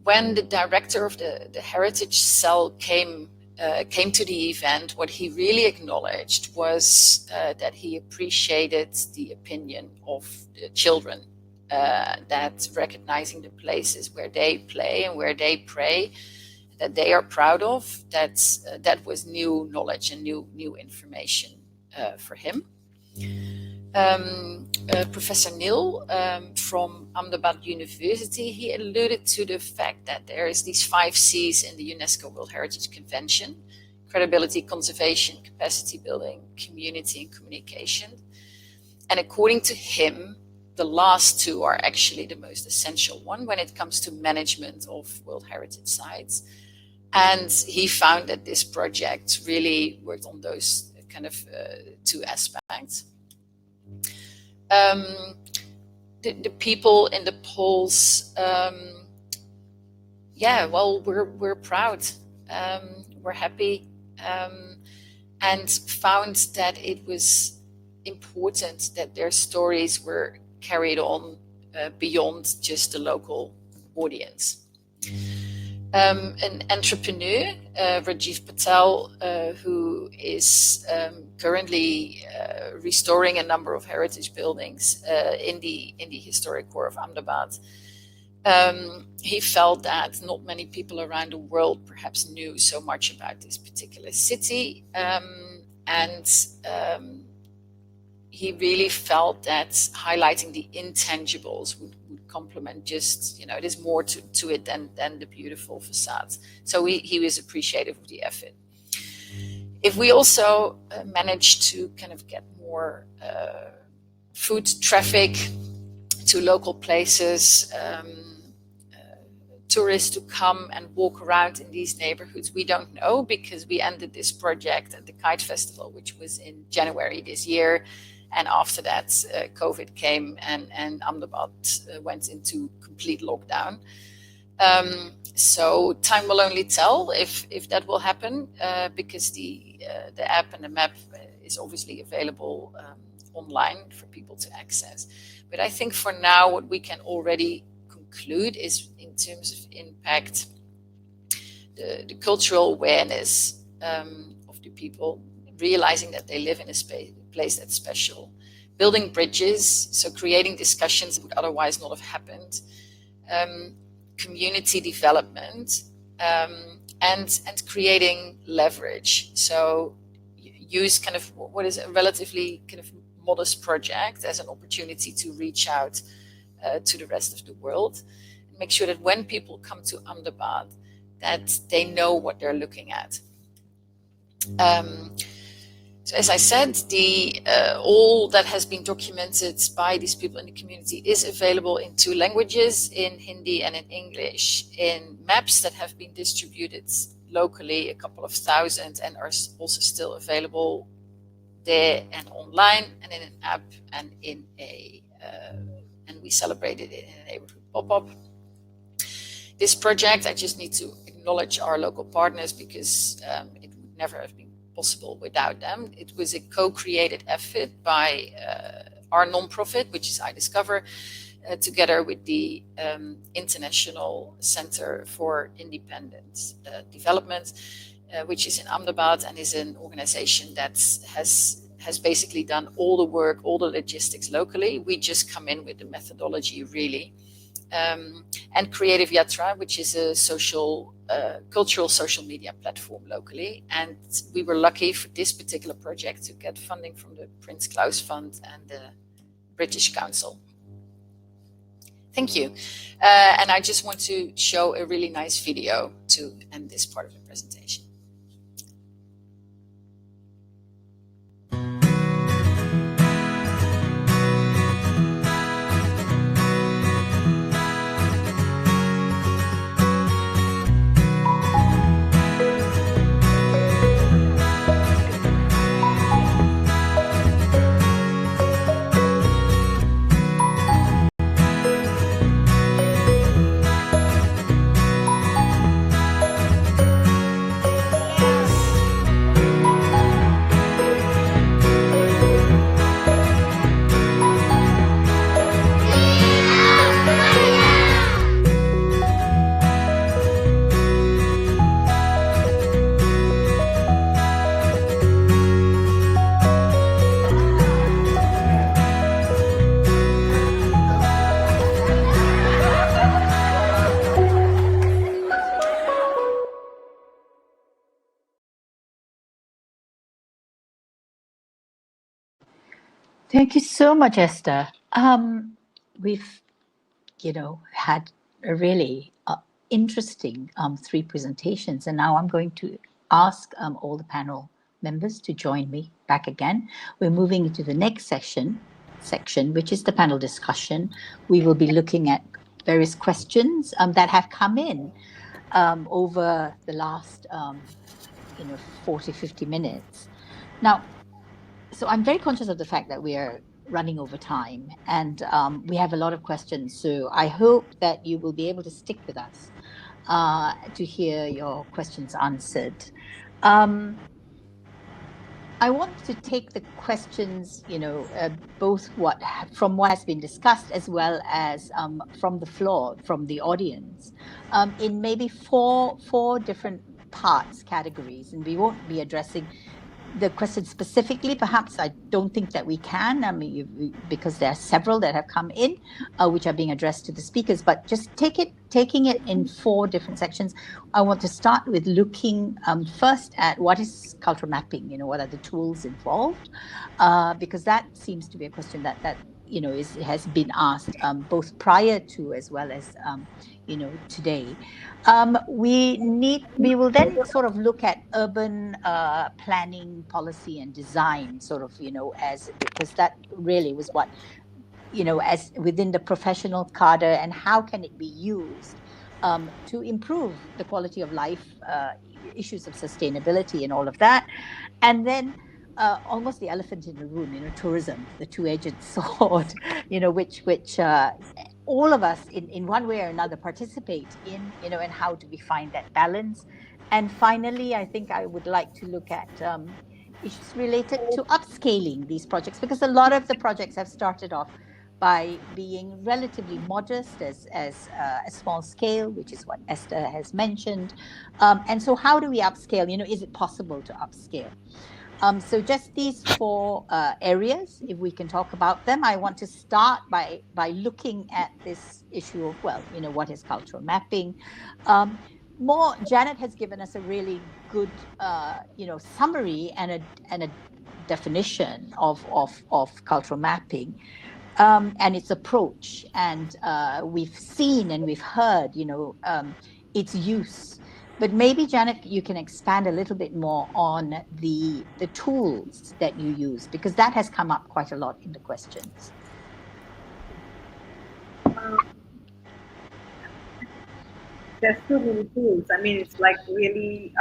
D: When the director of the Heritage Cell came to the event, what he really acknowledged was that he appreciated the opinion of the children, that recognizing the places where they play and where they pray, that they are proud of, that was new knowledge and new information for him. Professor Neil from Ahmedabad University, he alluded to the fact that there is these 5 C's in the UNESCO World Heritage Convention: credibility, conservation, capacity building, community, and communication. And according to him, the last two are actually the most essential one when it comes to management of World Heritage Sites. And he found that this project really worked on those kind of two aspects. The people in the polls, yeah, well, we're proud, we're happy, and found that it was important that their stories were carried on beyond just the local audience. An entrepreneur, Rajeev Patel, who is currently restoring a number of heritage buildings in the historic core of Ahmedabad. He felt that not many people around the world perhaps knew so much about this particular city, and he really felt that highlighting the intangibles would complement just, you know, there's more to it than the beautiful facades. So he was appreciative of the effort. If we also managed to kind of get more foot traffic to local places, tourists to come and walk around in these neighborhoods, we don't know, because we ended this project at the Kite Festival, which was in January this year. And after that, COVID came and Ahmedabad went into complete lockdown. So time will only tell if that will happen, because the app and the map is obviously available online for people to access. But I think for now, what we can already conclude is, in terms of impact, the cultural awareness of the people, realizing that they live in a place that's special, building bridges, so creating discussions that would otherwise not have happened, community development, and creating leverage. So use kind of what is a relatively kind of modest project as an opportunity to reach out to the rest of the world, and make sure that when people come to Ahmedabad, that they know what they're looking at. So as I said, all that has been documented by these people in the community is available in 2 languages, in Hindi and in English, in maps that have been distributed locally, a couple of thousand, and are also still available there and online, and in an app, and in and we celebrated it in a neighborhood pop-up. This project, I just need to acknowledge our local partners, because it would never have been possible without them. It was a co-created effort by our non-profit, which is iDiscover, together with the International Center for Independent Development, which is in Ahmedabad, and is an organization that has basically done all the work, all the logistics locally. We just come in with the methodology, really. And Creative Yatra, which is a cultural social media platform locally. And we were lucky for this particular project to get funding from the Prince Claus Fund and the British Council. Thank you. And I just want to show a really nice video to end this part of the presentation.
A: Thank you so much, Esther. We've, had a really interesting 3 presentations, and now I'm going to ask all the panel members to join me back again. We're moving into the next session. section, which is the panel discussion. We will be looking at various questions that have come in over the last 40, 50 minutes. Now, so I'm very conscious of the fact that we are running over time, and we have a lot of questions. So I hope that you will be able to stick with us to hear your questions answered. I want to take the questions, both from what has been discussed as well as from the floor, from the audience, in maybe four different parts, categories, and we won't be addressing the question specifically. Perhaps I don't think that we can, because there are several that have come in, which are being addressed to the speakers, but just taking it in four different sections. I want to start with looking first at what is cultural mapping, what are the tools involved, because that seems to be a question that has been asked both prior to as well as today. We will then sort of look at urban planning, policy, and design, because that really was what as within the professional cadre, and how can it be used to improve the quality of life, issues of sustainability, and all of that, and then. Almost the elephant in the room, tourism, the two-edged sword, which all of us in one way or another participate in, and how do we find that balance? And finally, I think I would like to look at issues related to upscaling these projects, because a lot of the projects have started off by being relatively modest as a small scale, which is what Esther has mentioned. And so how do we upscale? Is it possible to upscale? So just these four areas, if we can talk about them. I want to start by looking at this issue of, what is cultural mapping? Janet has given us a really good, summary and a definition of cultural mapping and its approach. And we've seen and we've heard, its use. But maybe, Janet, you can expand a little bit more on the tools that you use, because that has come up quite a lot in the questions.
B: There's so many tools. It's like really...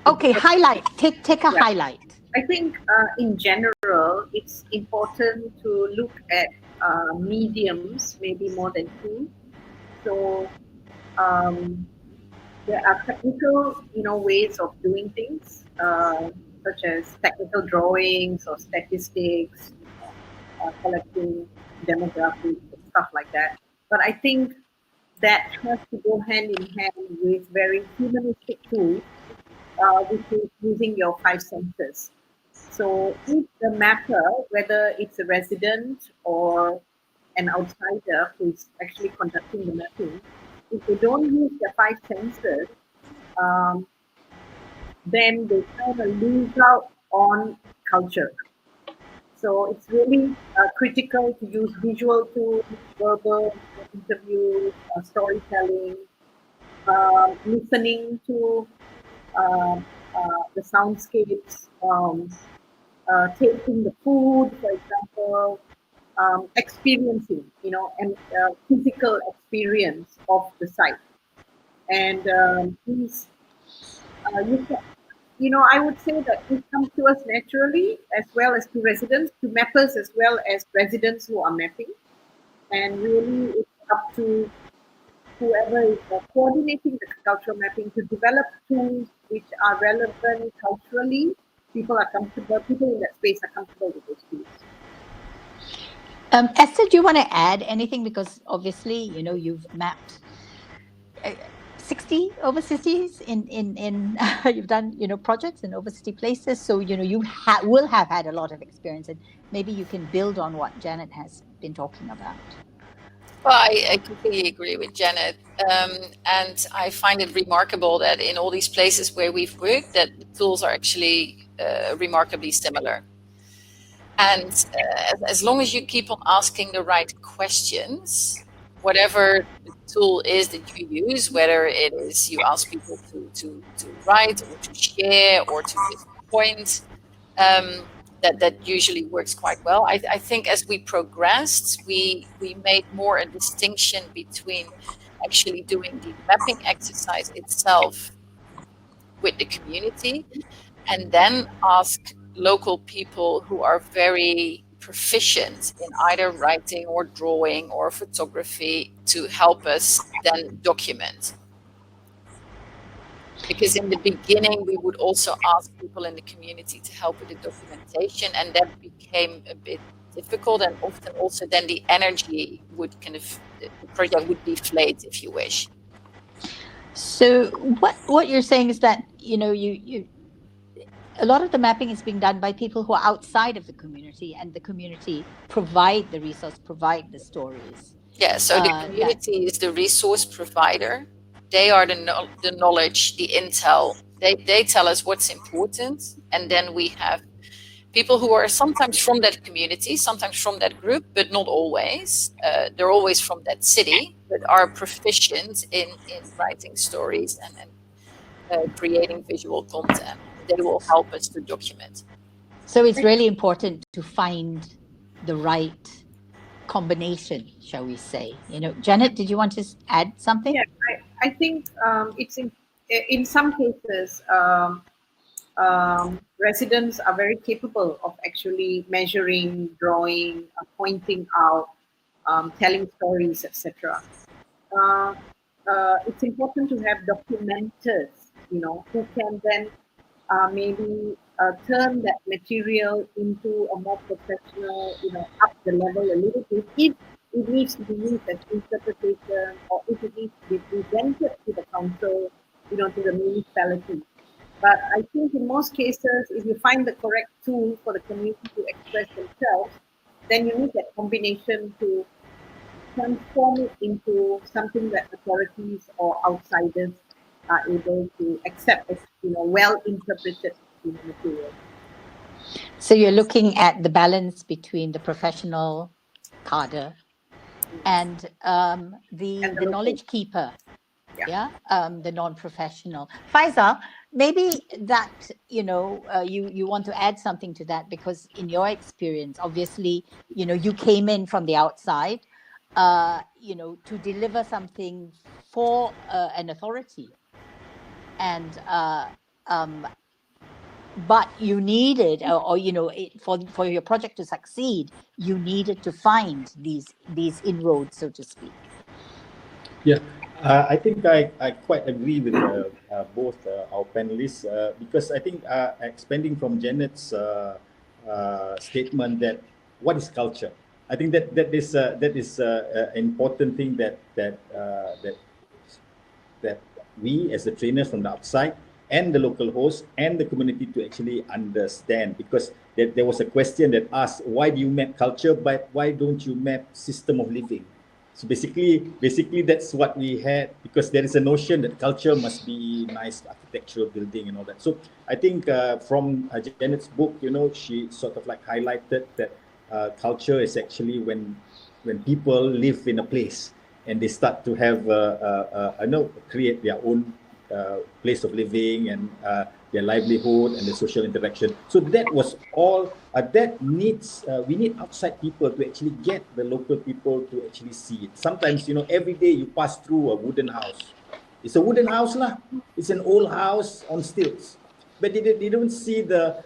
A: okay, highlight. Take a highlight.
B: I think in general, it's important to look at mediums, maybe more than tools. So there are technical, ways of doing things, such as technical drawings or statistics, collecting demographics, stuff like that. But I think that has to go hand in hand with very humanistic tools, which is using your five senses. So if the mapper, whether it's a resident or an outsider who is actually conducting the mapping, if they don't use their five senses, then they kind of lose out on culture. So it's really critical to use visual tools, verbal interviews, storytelling, listening to the soundscapes, tasting the food, for example, experiencing, and physical experience of the site. And these, I would say that it comes to us naturally, as well as to residents, to mappers, as well as residents who are mapping. And really, it's up to whoever is coordinating the cultural mapping to develop tools which are relevant culturally. People in that space are comfortable with those tools.
A: Esther, do you want to add anything? Because obviously, you've mapped 60 overcities in you've done, projects in overcity places. So, you will have had a lot of experience, and maybe you can build on what Janet has been talking about.
D: Well, I completely agree with Janet. And I find it remarkable that in all these places where we've worked, that the tools are actually remarkably similar. And as long as you keep on asking the right questions, whatever the tool is that you use, whether it is you ask people to write or to share or to just point, that usually works quite well. I think as we progressed, we made more a distinction between actually doing the mapping exercise itself with the community, and then ask local people who are very proficient in either writing or drawing or photography to help us then document. Because in the beginning, we would also ask people in the community to help with the documentation, and that became a bit difficult, and often also then the energy would kind of, the project would deflate, if you wish.
A: So what you're saying is that, you know, you a lot of the mapping is being done by people who are outside of the community, and the community provide the resource, provide the stories.
D: Yeah, so the community is the resource provider. They are the knowledge, the intel. They tell us what's important, and then we have people who are sometimes from that community, sometimes from that group, but not always. They're always from that city, but are proficient in writing stories and creating visual content. They will help us to document.
A: So it's really important to find the right combination, shall we say. You know, Janet, did you want to add something?
B: Yeah, I think it's in some cases, residents are very capable of actually measuring, drawing, pointing out, telling stories, etc. It's important to have documenters, you know, who can then maybe turn that material into a more professional, you know, up the level a little bit if it needs to be used as interpretation, or if it needs to be presented to the council, you know, to the municipality. But I think in most cases, if you find the correct tool for the community to express themselves, then you need that combination to transform it into something that authorities or outsiders are able to accept as, you know, well interpreted, you know, material.
A: So you're looking at the balance between the professional cadre and the knowledge keeper, the non-professional. Faisal, maybe that, you know, you want to add something to that, because in your experience, obviously, you know, you came in from the outside, you know, to deliver something for an authority, and but you needed, or you know, for your project to succeed, you needed to find these inroads, so to speak.
C: Yeah, I think I quite agree with both our panelists, because I think expanding from Janet's statement that what is culture, I think that is an important thing that we as the trainers from the outside and the local host and the community to actually understand, because there was a question that asked, why do you map culture, but why don't you map system of living? So basically that's what we had, because there is a notion that culture must be nice architectural building and all that. So I think from Janet's book, you know, she sort of like highlighted that culture is actually when people live in a place and they start to have create their own place of living and their livelihood and the social interaction. So that was all that needs, we need outside people to actually get the local people to actually see it. Sometimes, you know, every day you pass through a wooden house. It's a wooden house lah. It's an old house on stilts. But they don't see the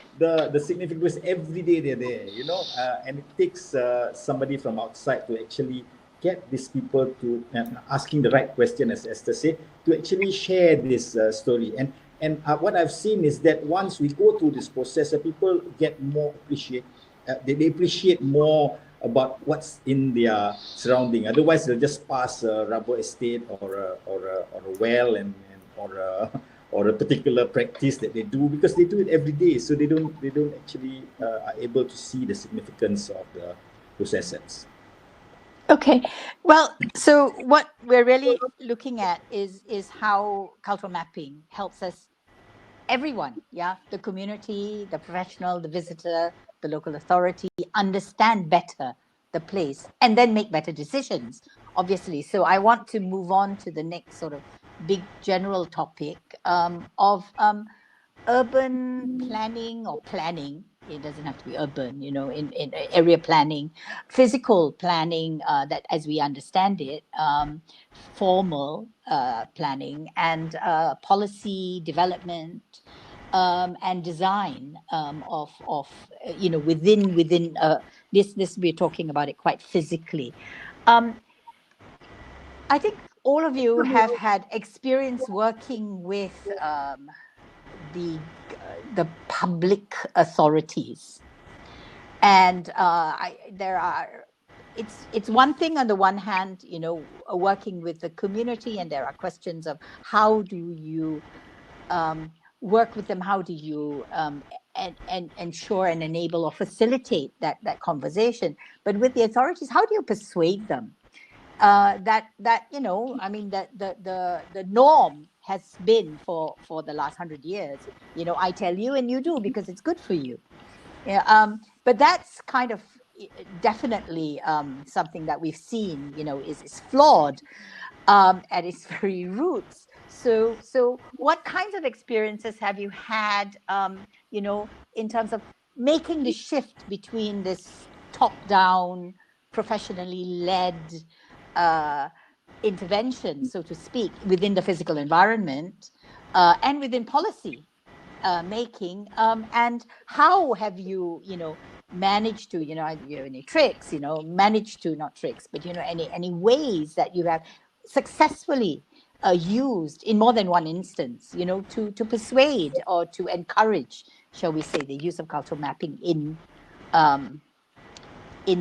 C: significance every day they're there, you know, and it takes somebody from outside to actually get these people to asking the right question, as Esther said, to actually share this story. And what I've seen is that once we go through this process, people get more they appreciate more about what's in their surrounding. Otherwise, they'll just pass a rubber estate or a well or a particular practice that they do, because they do it every day, so they don't actually are able to see the significance of those assets.
A: Okay, well, so what we're really looking at is how cultural mapping helps us, everyone, the community, the professional, the visitor, the local authority, understand better the place and then make better decisions, obviously. So I want to move on to the next sort of big general topic of urban planning or planning, it doesn't have to be urban, in area planning, physical planning, that as we understand it, formal planning, and policy development, and design, of within this we're talking about it quite physically. I think all of you have had experience working with the public authorities, and it's one thing on the one hand, working with the community, and there are questions of how do you work with them, how do you and ensure and enable or facilitate that conversation. But with the authorities, how do you persuade them that I mean, that the norm has been for the last 100 years, I tell you and you do because it's good for you. Yeah, but that's kind of definitely something that we've seen, is flawed at its very roots. So what kinds of experiences have you had, in terms of making the shift between this top-down, professionally led intervention, so to speak, within the physical environment and within policy making, and how have you managed to, any tricks, managed to, not tricks, but any ways that you have successfully used in more than one instance, to persuade or to encourage, shall we say, the use of cultural mapping in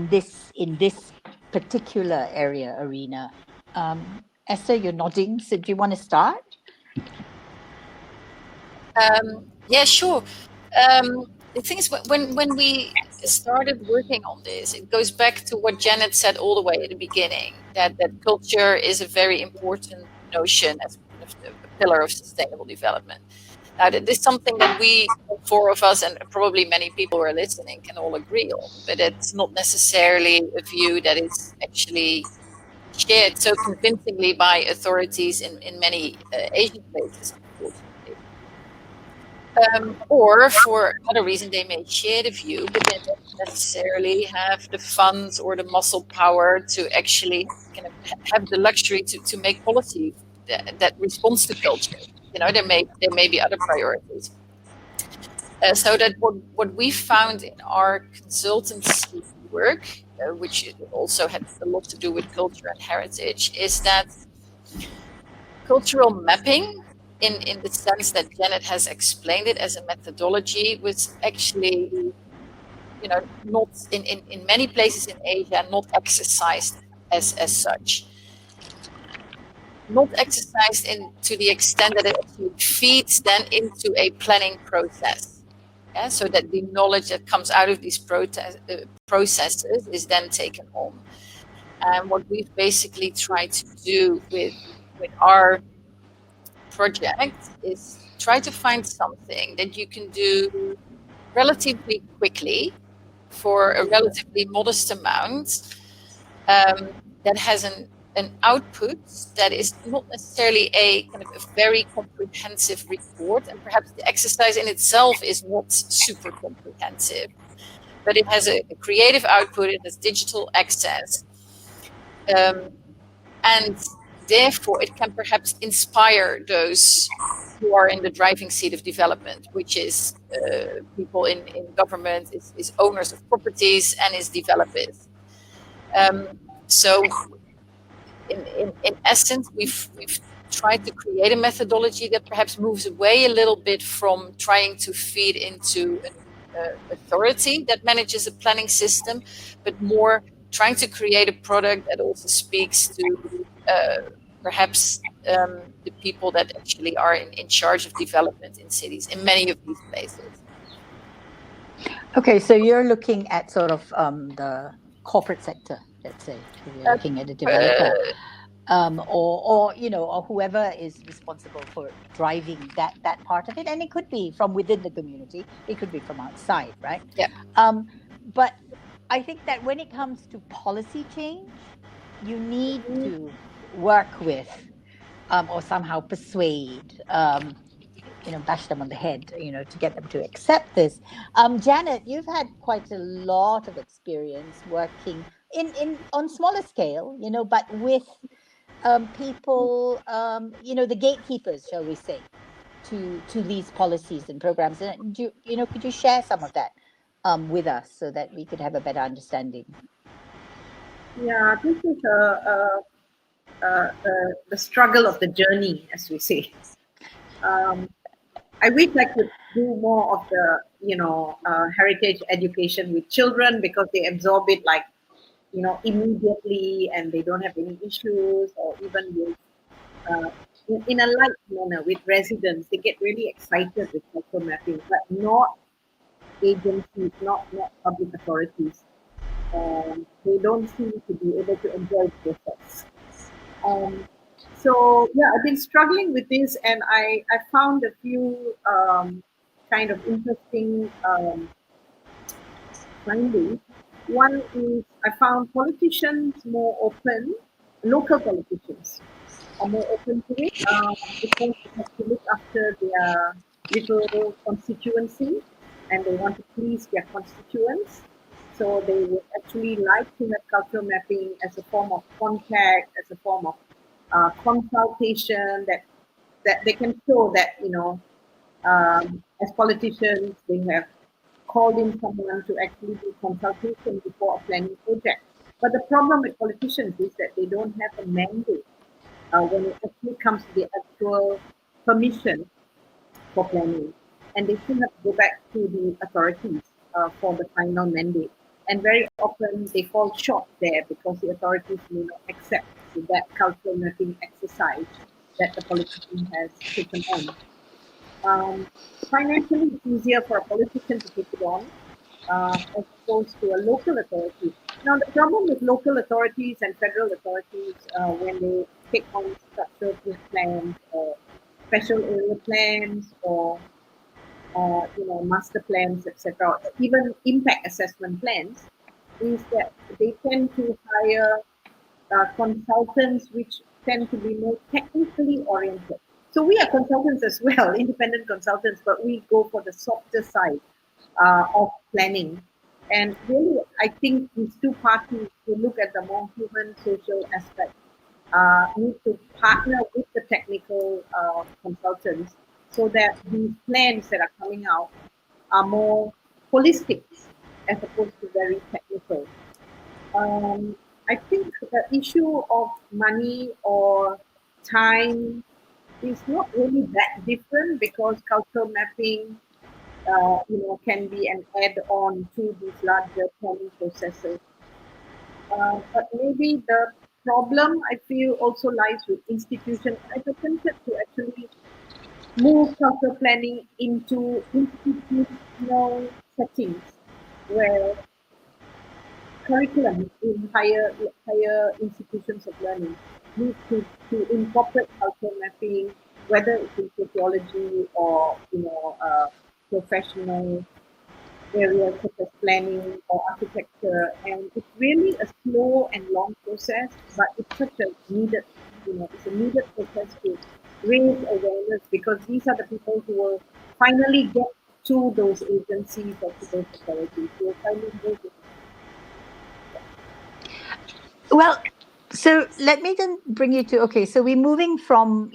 A: this particular arena. Esther, you're nodding, so do you want to start?
D: Yeah, sure. The thing is, when we started working on this, it goes back to what Janet said all the way at the beginning, that culture is a very important notion as kind of a pillar of sustainable development. Now, that is something that we, four of us, and probably many people who are listening, can all agree on, but it's not necessarily a view that is actually shared so convincingly by authorities in many Asian places, unfortunately. Or for other reason, they may share the view, but they don't necessarily have the funds or the muscle power to actually kind of have the luxury to make policy that responds to culture. There may be other priorities. So that what we found in our consultancy work, which also had a lot to do with culture and heritage, is that cultural mapping, in the sense that Janet has explained it as a methodology, was actually, not in many places in Asia, not exercised as such. Not exercised to the extent that it actually feeds then into a planning process. Yeah, so that the knowledge that comes out of these processes is then taken on. And what we've basically tried to do with our project is try to find something that you can do relatively quickly for a relatively modest amount, that has an output that is not necessarily a kind of a very comprehensive report, and perhaps the exercise in itself is not super comprehensive, but it has a creative output, it has digital access, and therefore it can perhaps inspire those who are in the driving seat of development, which is people in government, is owners of properties, and is developers. So in essence, we've tried to create a methodology that perhaps moves away a little bit from trying to feed into an authority that manages a planning system, but more trying to create a product that also speaks to perhaps the people that actually are in charge of development in cities, in many of these places.
A: Okay, so you're looking at sort of the corporate sector, let's say. You're looking at a developer, or whoever is responsible for driving that part of it, and it could be from within the community, it could be from outside, right?
D: Yeah.
A: But I think that when it comes to policy change, you need to work with or somehow persuade bash them on the head, to get them to accept this. Janet, you've had quite a lot of experience working in on smaller scale, but with people, the gatekeepers, shall we say, to these policies and programs. And could you share some of that with us so that we could have a better understanding?
B: Yeah, this is the struggle of the journey, as we say. I wish I could do more of the, heritage education with children, because they absorb it like, immediately, and they don't have any issues, or even with, in a light manner with residents, they get really excited with cultural mapping, but not agencies, not public authorities. They don't seem to be able to enjoy the process. So yeah, I've been struggling with this, and I found a few kind of interesting findings. One is I found politicians more open, local politicians are more open to it, because they have to look after their little constituency, and they want to please their constituents. So they would actually like to have cultural mapping as a form of contact, as a form of consultation, that they can show that, as politicians, they have called in someone to actually do consultation before a planning project. But the problem with politicians is that they don't have a mandate when it actually comes to the actual permission for planning. And they still have to go back to the authorities for the final mandate. And very often they fall short there, because the authorities may not accept that cultural mapping exercise that the politician has taken on. Financially, it's easier for a politician to take it on as opposed to a local authority. Now, the problem with local authorities and federal authorities when they take on structural plans or special area plans, or master plans, etc., even impact assessment plans, is that they tend to hire consultants which tend to be more technically oriented. So we are consultants as well, independent consultants, but we go for the softer side of planning. And really, I think these two parties who look at the more human social aspect need to partner with the technical consultants, so that these plans that are coming out are more holistic as opposed to very technical. I think the issue of money or time is not really that different, because cultural mapping, can be an add-on to these larger planning processes. But maybe the problem, I feel, also lies with institutions. I've attempted to actually move cultural planning into institutional settings, where curriculum in higher institutions of learning need to incorporate cultural mapping, whether it's in sociology or professional areas such as planning or architecture. And it's really a slow and long process, but it's such a needed, it's a needed process to raise awareness, because these are the people who will finally get to those agencies or to those authorities. Who will finally go to.
A: Well, so let me then bring you to, okay, so we're moving from,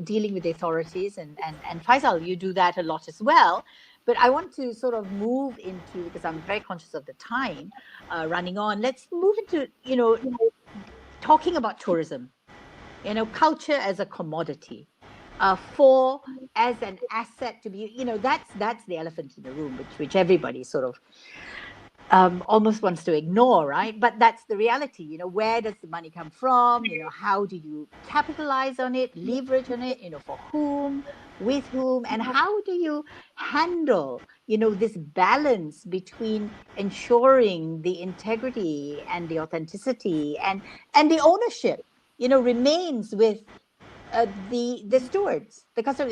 A: dealing with the authorities, and Faisal, you do that a lot as well. But I want to sort of move into, because I'm very conscious of the time running on, let's move into, talking about tourism, culture as a commodity, for as an asset to be, that's the elephant in the room, which everybody sort of almost wants to ignore, right? But that's the reality. Where does the money come from? How do you capitalize on it, leverage on it? For whom, with whom, and how do you handle, this balance between ensuring the integrity and the authenticity and the ownership, remains with the stewards,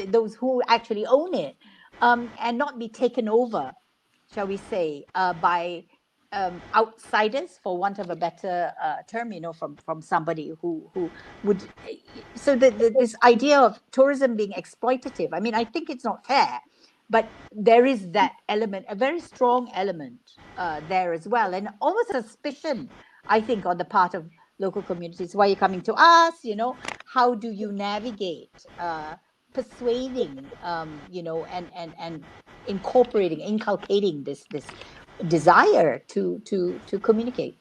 A: those who actually own it, and not be taken over, shall we say, by outsiders, for want of a better term, from somebody who would. So this idea of tourism being exploitative, I mean, I think it's not fair, but there is that element, a very strong element there as well, and almost a suspicion, I think, on the part of local communities. Why are you coming to us? How do you navigate persuading, and inculcating this desire to communicate,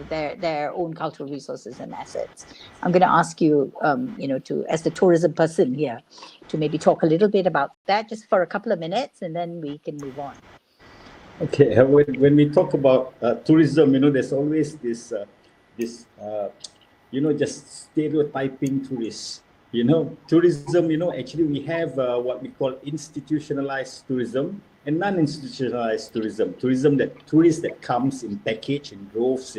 A: their own cultural resources and assets. I'm going to ask you, as the tourism person here, to maybe talk a little bit about that just for a couple of minutes, and then we can move on.
C: Okay, when we talk about tourism, there's always this just stereotyping tourists. Tourism, actually we have what we call institutionalized tourism and non-institutionalized tourism. Tourists that comes in package, in droves,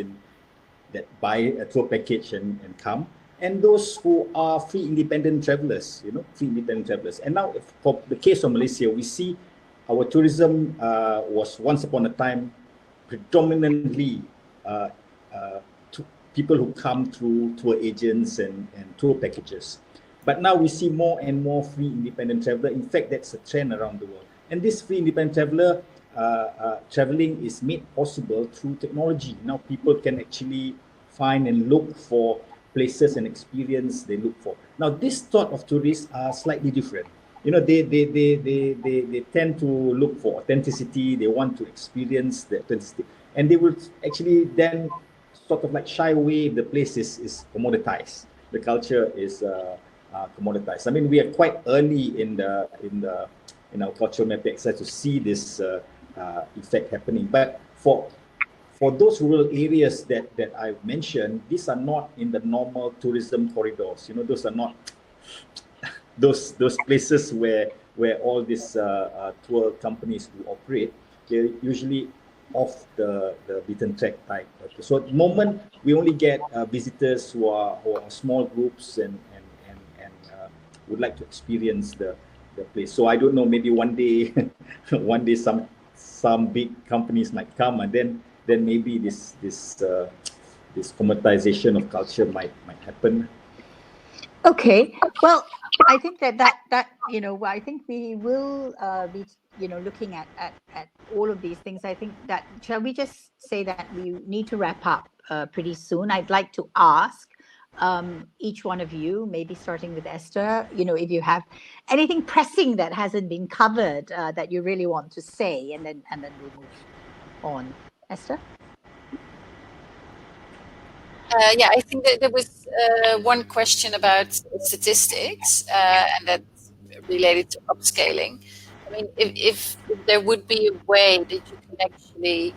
C: that buy a tour package and come. And those who are free independent travelers, And now for the case of Malaysia, we see our tourism was once upon a time predominantly people who come through tour agents and tour packages. But now we see more and more free independent traveler. In fact, that's a trend around the world. And this free independent traveler traveling is made possible through technology. Now people can actually find and look for places and experience they look for. Now this sort of tourists are slightly different. They tend to look for authenticity. They want to experience the authenticity, and they will actually then sort of like shy away if the place is commoditized. The culture is commoditized. I mean, we are quite early in our cultural mapping exercise to see this effect happening. But for those rural areas that I've mentioned, these are not in the normal tourism corridors. Those are not those places where all these tour companies do operate. They're usually off the beaten track type. So at the moment, we only get visitors who are small groups and would like to experience the place. So I don't know, maybe one day some big companies might come, and then maybe this commoditization of culture might happen.
A: Okay, well, I think that I think we will be looking at all of these things. I think that, shall we just say that we need to wrap up pretty soon? I'd like to ask each one of you, maybe starting with Esther, if you have anything pressing that hasn't been covered that you really want to say, and then we'll move on. Esther?
D: Yeah, I think that there was one question about statistics, and that's related to upscaling. I mean, if there would be a way that you can actually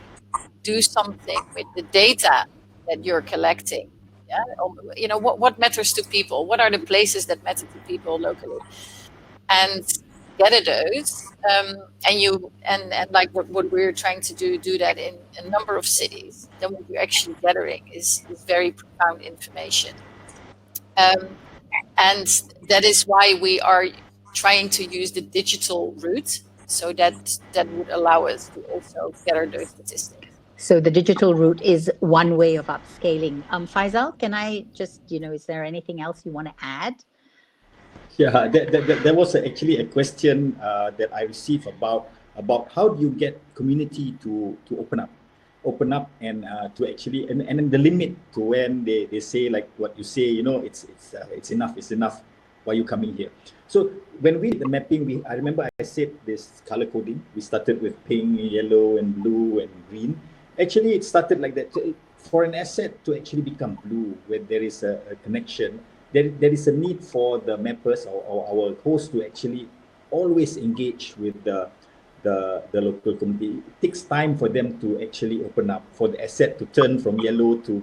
D: do something with the data that you're collecting, what matters to people? What are the places that matter to people locally? And gather those, and like what we're trying to do that in a number of cities. Then what you're actually gathering is very profound information, and that is why we are trying to use the digital route, so that would allow us to also gather those statistics.
A: So the digital route is one way of upscaling. Faisal, can I just, is there anything else you want to add?
C: Yeah, there was actually a question that I received about how do you get community to open up and to actually and the limit to when they say like what you say, it's enough. Why are you coming here? So when we did the mapping, I remember I said this color coding. We started with pink, yellow, and blue and green. Actually, it started like that. For an asset to actually become blue, where there is a connection, there is a need for the mappers or our hosts to actually always engage with the local community. It takes time for them to actually open up, for the asset to turn from yellow to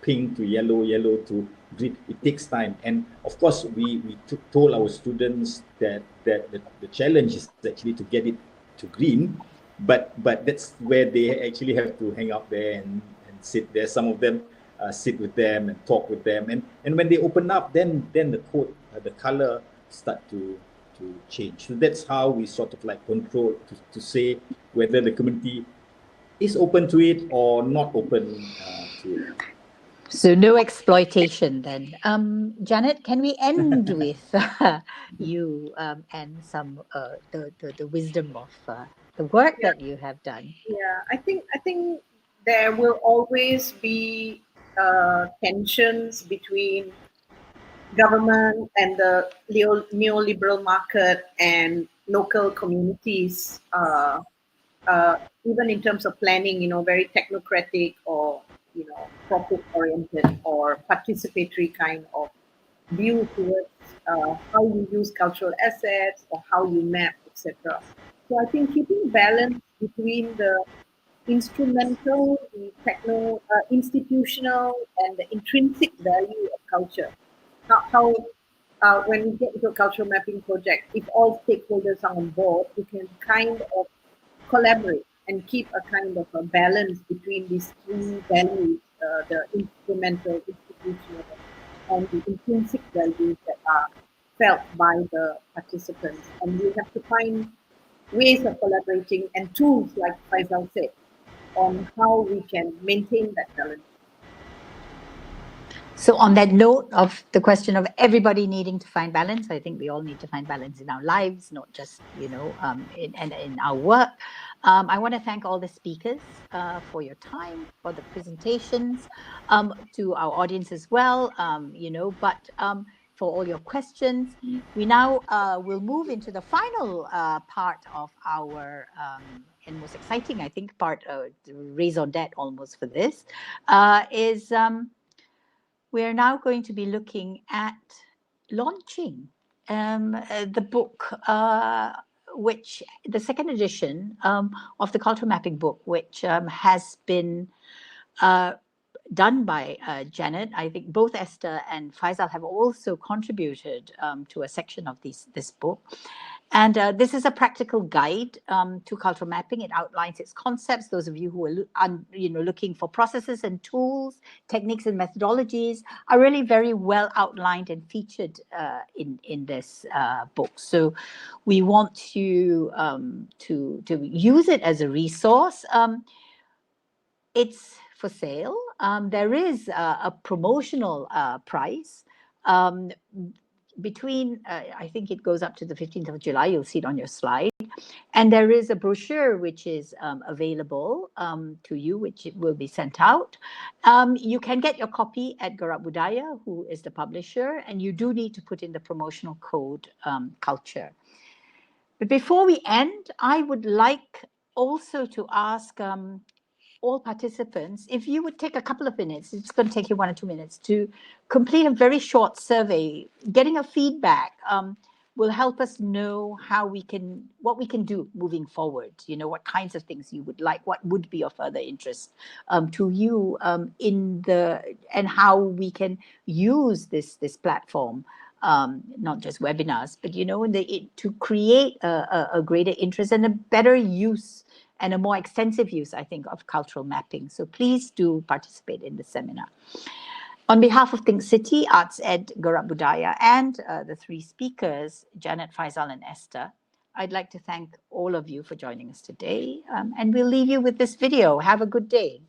C: pink to yellow to green. It takes time, and of course we told our students that the challenge is actually to get it to green, but that's where they actually have to hang out there and sit there. Some of them sit with them and talk with them, and when they open up, then the code, the color start to change. So that's how we sort of like control to say whether the community is open to it or not open to it.
A: So no exploitation then. Janet, can we end with you and some the wisdom of the work
B: Yeah,
A: that you have done?
B: yeah. I think there will always be tensions between government and the neoliberal market and local communities, even in terms of planning, very technocratic or, profit oriented or participatory kind of view towards how you use cultural assets or how you map, etc. So I think keeping balance between the instrumental, the institutional, and the intrinsic value of culture. How when we get into a cultural mapping project, if all stakeholders are on board, we can kind of collaborate and keep a kind of a balance between these three values, the instrumental, institutional, and the intrinsic values that are felt by the participants. And we have to find ways of collaborating and tools, like Faisal said, on how we can maintain that balance.
A: So on that note of the question of everybody needing to find balance, I think we all need to find balance in our lives, not just, in our work. I want to thank all the speakers for your time, for the presentations, to our audience as well, for all your questions. We now will move into the final part of our, and most exciting, I think, part, the raison d'etre almost for this, is... we're now going to be looking at launching the book, which the second edition of the cultural mapping book, which has been done by Janet. I think both Esther and Faisal have also contributed to a section of this book. And this is a practical guide to cultural mapping. It outlines its concepts. Those of you who are looking for processes and tools, techniques and methodologies are really very well outlined and featured in this book. So we want to use it as a resource. It's for sale. There is a promotional price. Between, I think it goes up to the 15th of July, you'll see it on your slide. And there is a brochure which is available to you, which will be sent out. You can get your copy at Gerak Budaya, who is the publisher, and you do need to put in the promotional code culture. But before we end, I would like also to ask all participants, if you would take a couple of minutes, it's going to take you 1 or 2 minutes to complete a very short survey. Getting a feedback will help us know what we can do moving forward. What kinds of things you would like, what would be of further interest to you and how we can use this platform, not just webinars, but to create a greater interest and a better use and a more extensive use, I think, of cultural mapping. So please do participate in the seminar. On behalf of Think City, Arts Ed, Gerak Budaya, and the three speakers, Janet, Faisal, and Esther, I'd like to thank all of you for joining us today. And we'll leave you with this video. Have a good day.